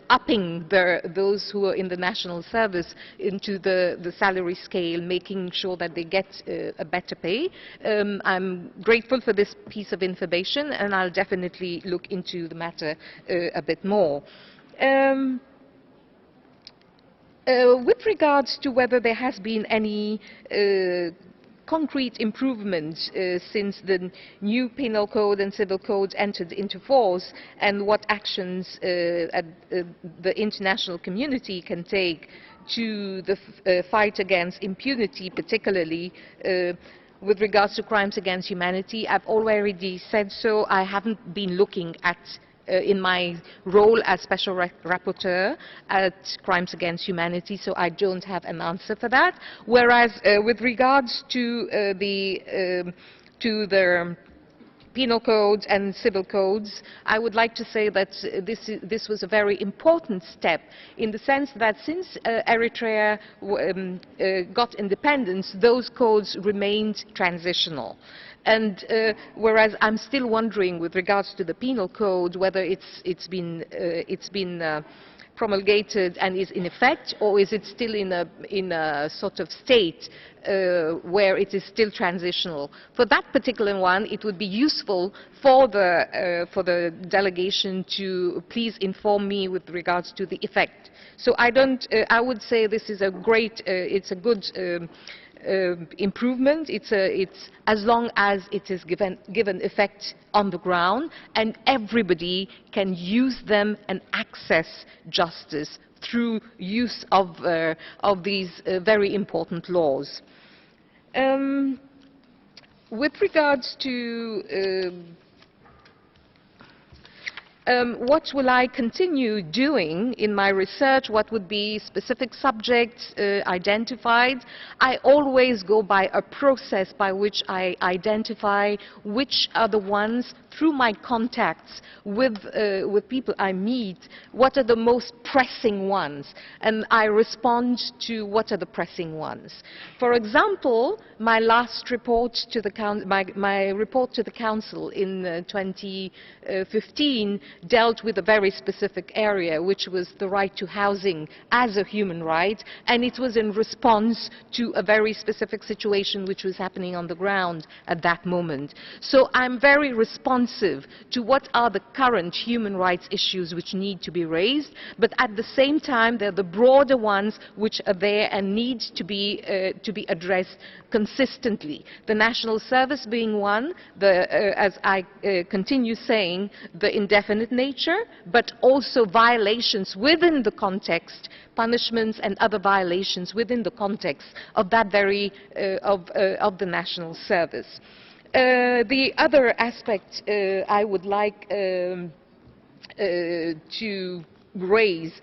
upping those who are in the national service into the salary scale, making sure that they get a better pay. I'm grateful for this piece of information, and I'll definitely look into the matter a bit more. With regards to whether there has been any concrete improvement since the new penal code and civil code entered into force, and what actions the international community can take to the fight against impunity, particularly with regards to crimes against humanity. I've already said so. I haven't been looking at in my role as Special Rapporteur at crimes against humanity, so I don't have an answer for that. Whereas with regards to the penal codes and civil codes, I would like to say that this was a very important step, in the sense that since Eritrea got independence, those codes remained transitional. And whereas I'm still wondering with regards to the penal code whether it's been promulgated and is in effect, or is it still in a sort of state where it is still transitional. For that particular one, it would be useful for the delegation to please inform me with regards to the effect. So I would say this is a great, it's a good improvement. It's as long as it is given effect on the ground, and everybody can use them and access justice through use of these very important laws. With regards to what will I continue doing in my research, what would be specific subjects identified, I always go by a process by which I identify which are the ones, through my contacts with people I meet, what are the most pressing ones, and I respond to what are the pressing ones. For example, my last report to the my report to the Council in 2015 dealt with a very specific area, which was the right to housing as a human right, and it was in response to a very specific situation which was happening on the ground at that moment. So I'm very responsive to what are the current human rights issues which need to be raised, but at the same time they're the broader ones which are there and need to be addressed consistently. The national service being one, as I continue saying, the indefinite nature, but also violations within the context, punishments and other violations within the context of that very of the national service. The other aspect I would like to raise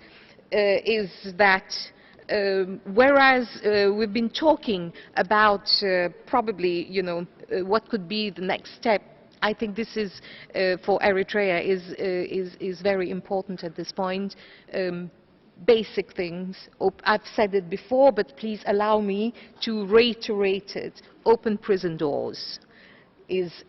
is that whereas we've been talking about probably, what could be the next step, I think this is for Eritrea is very important at this point. Basic things. I've said it before, but please allow me to reiterate it. Open prison doors. Is,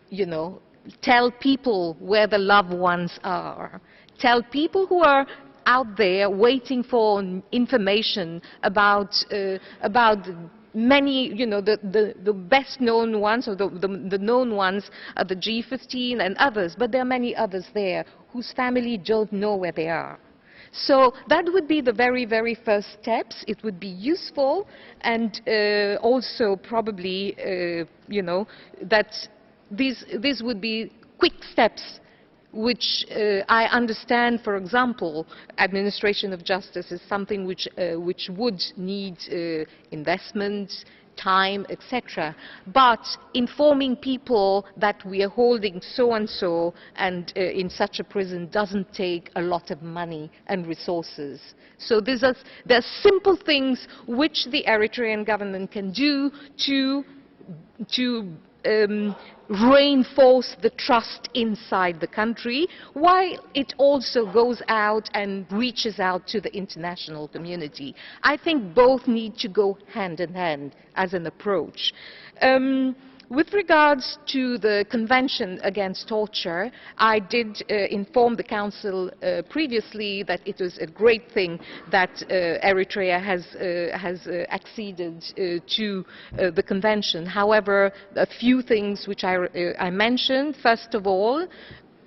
tell people where the loved ones are. Tell people who are out there waiting for information about many, the best known ones, or the known ones are the G15 and others, but there are many others there whose family don't know where they are. So that would be the very, very first steps. It would be useful, and also probably, that these would be quick steps, which I understand, for example, administration of justice is something which would need investment, time, etc. But informing people that we are holding so-and-so and in such a prison doesn't take a lot of money and resources. So there are simple things which the Eritrean government can do to reinforce the trust inside the country, while it also goes out and reaches out to the international community. I think both need to go hand in hand as an approach. With regards to the Convention Against Torture, I did inform the Council previously that it was a great thing that Eritrea has acceded to the Convention. However, a few things which I mentioned. First of all,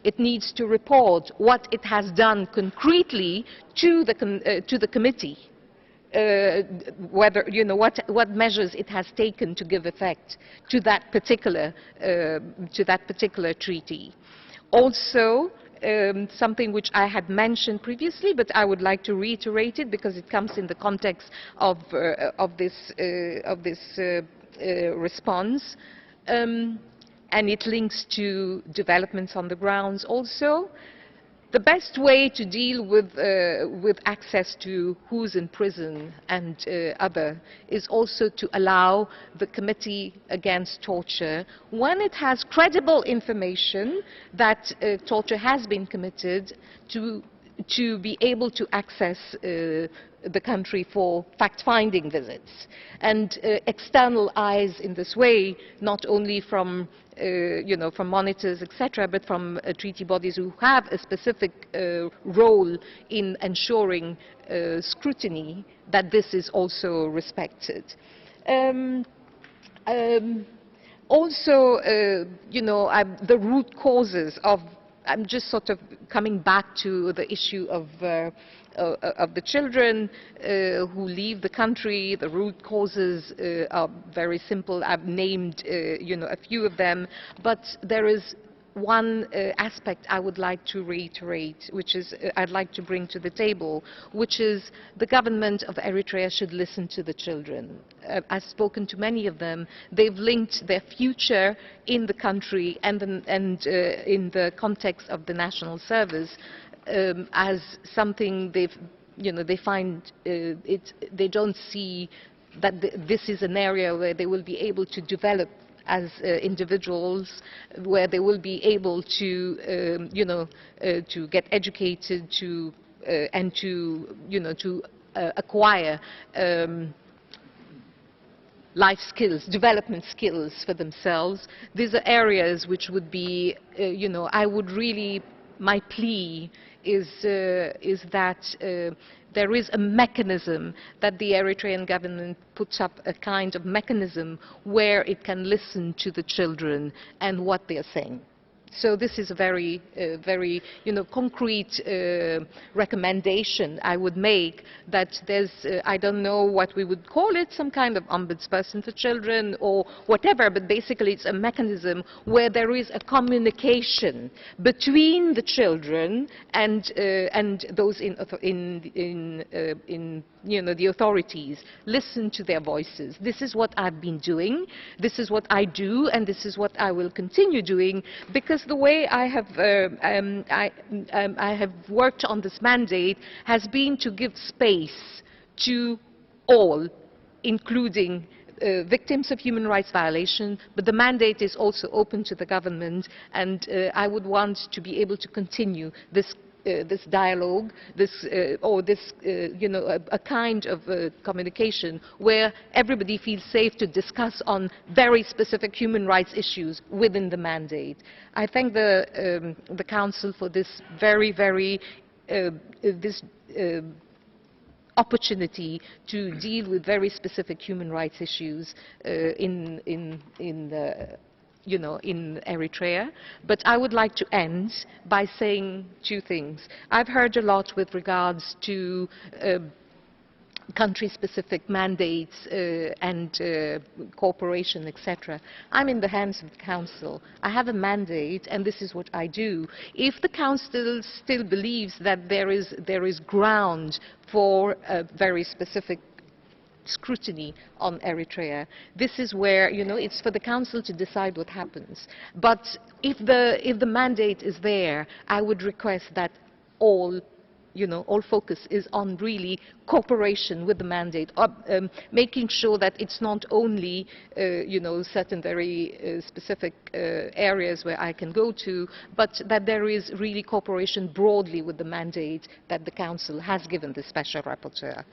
it needs to report what it has done concretely to the committee. Whether, what measures it has taken to give effect to that particular treaty. Also, something which I had mentioned previously, but I would like to reiterate it because it comes in the context of this response, and it links to developments on the grounds also. The best way to deal with access to who's in prison and other is also to allow the Committee Against Torture, when it has credible information that torture has been committed, to be able to access the country for fact-finding visits. And external eyes in this way, not only from from monitors, etc., but from treaty bodies who have a specific role in ensuring scrutiny, that this is also respected. Also, the root causes of, I'm just sort of coming back to the issue of the children who leave the country. The root causes are very simple. I've named a few of them, but there is one aspect I would like to reiterate, which is I'd like to bring to the table, which is the government of Eritrea should listen to the children. I've spoken to many of them. They've linked their future in the country and in the context of the national service as something they find they don't see that this is an area where they will be able to develop as individuals, where they will be able to to get educated, and to acquire life skills, development skills for themselves. These are areas which would be, I would really, my plea is that there is a mechanism, that the Eritrean government puts up a kind of mechanism where it can listen to the children and what they are saying. So this is a very, very, concrete recommendation I would make, that there's, I don't know what we would call it, some kind of ombudsperson for children or whatever, but basically it's a mechanism where there is a communication between the children and those in the authorities. Listen to their voices. This is what I've been doing. This is what I do, and this is what I will continue doing, because the way I have worked on this mandate has been to give space to all, including victims of human rights violation, but the mandate is also open to the government, and I would want to be able to continue this dialogue, a kind of communication where everybody feels safe to discuss on very specific human rights issues within the mandate. I thank the Council for this very, very opportunity to deal with very specific human rights issues in Eritrea. But I would like to end by saying two things. I've heard a lot with regards to country-specific mandates and cooperation, etc. I'm in the hands of the Council. I have a mandate, and this is what I do. If the Council still believes that there is ground for a very specific scrutiny on Eritrea, this is where, it's for the Council to decide what happens. But if the mandate is there, I would request that all focus is on really cooperation with the mandate, making sure that it's not only, certain very specific areas where I can go to, but that there is really cooperation broadly with the mandate that the Council has given the Special Rapporteur.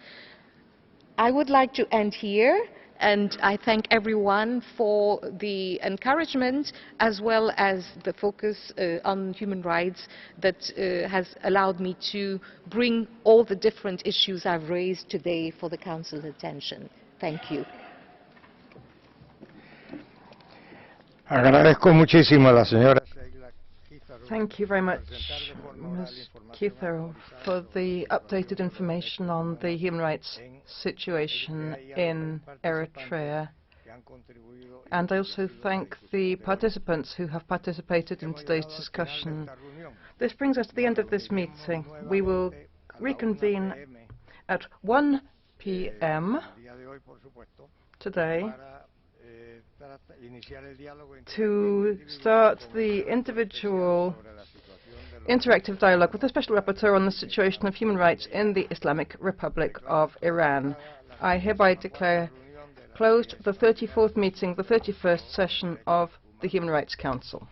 I would like to end here, and I thank everyone for the encouragement as well as the focus on human rights that has allowed me to bring all the different issues I've raised today for the Council's attention. Thank you. Agradezco muchísimo a la señora. Thank you very much, Ms. Keetharuth, for the updated information on the human rights situation in Eritrea. And I also thank the participants who have participated in today's discussion. This brings us to the end of this meeting. We will reconvene at 1 p.m. today to start the individual interactive dialogue with the Special Rapporteur on the situation of human rights in the Islamic Republic of Iran. I hereby declare closed the 34th meeting, the 31st session of the Human Rights Council.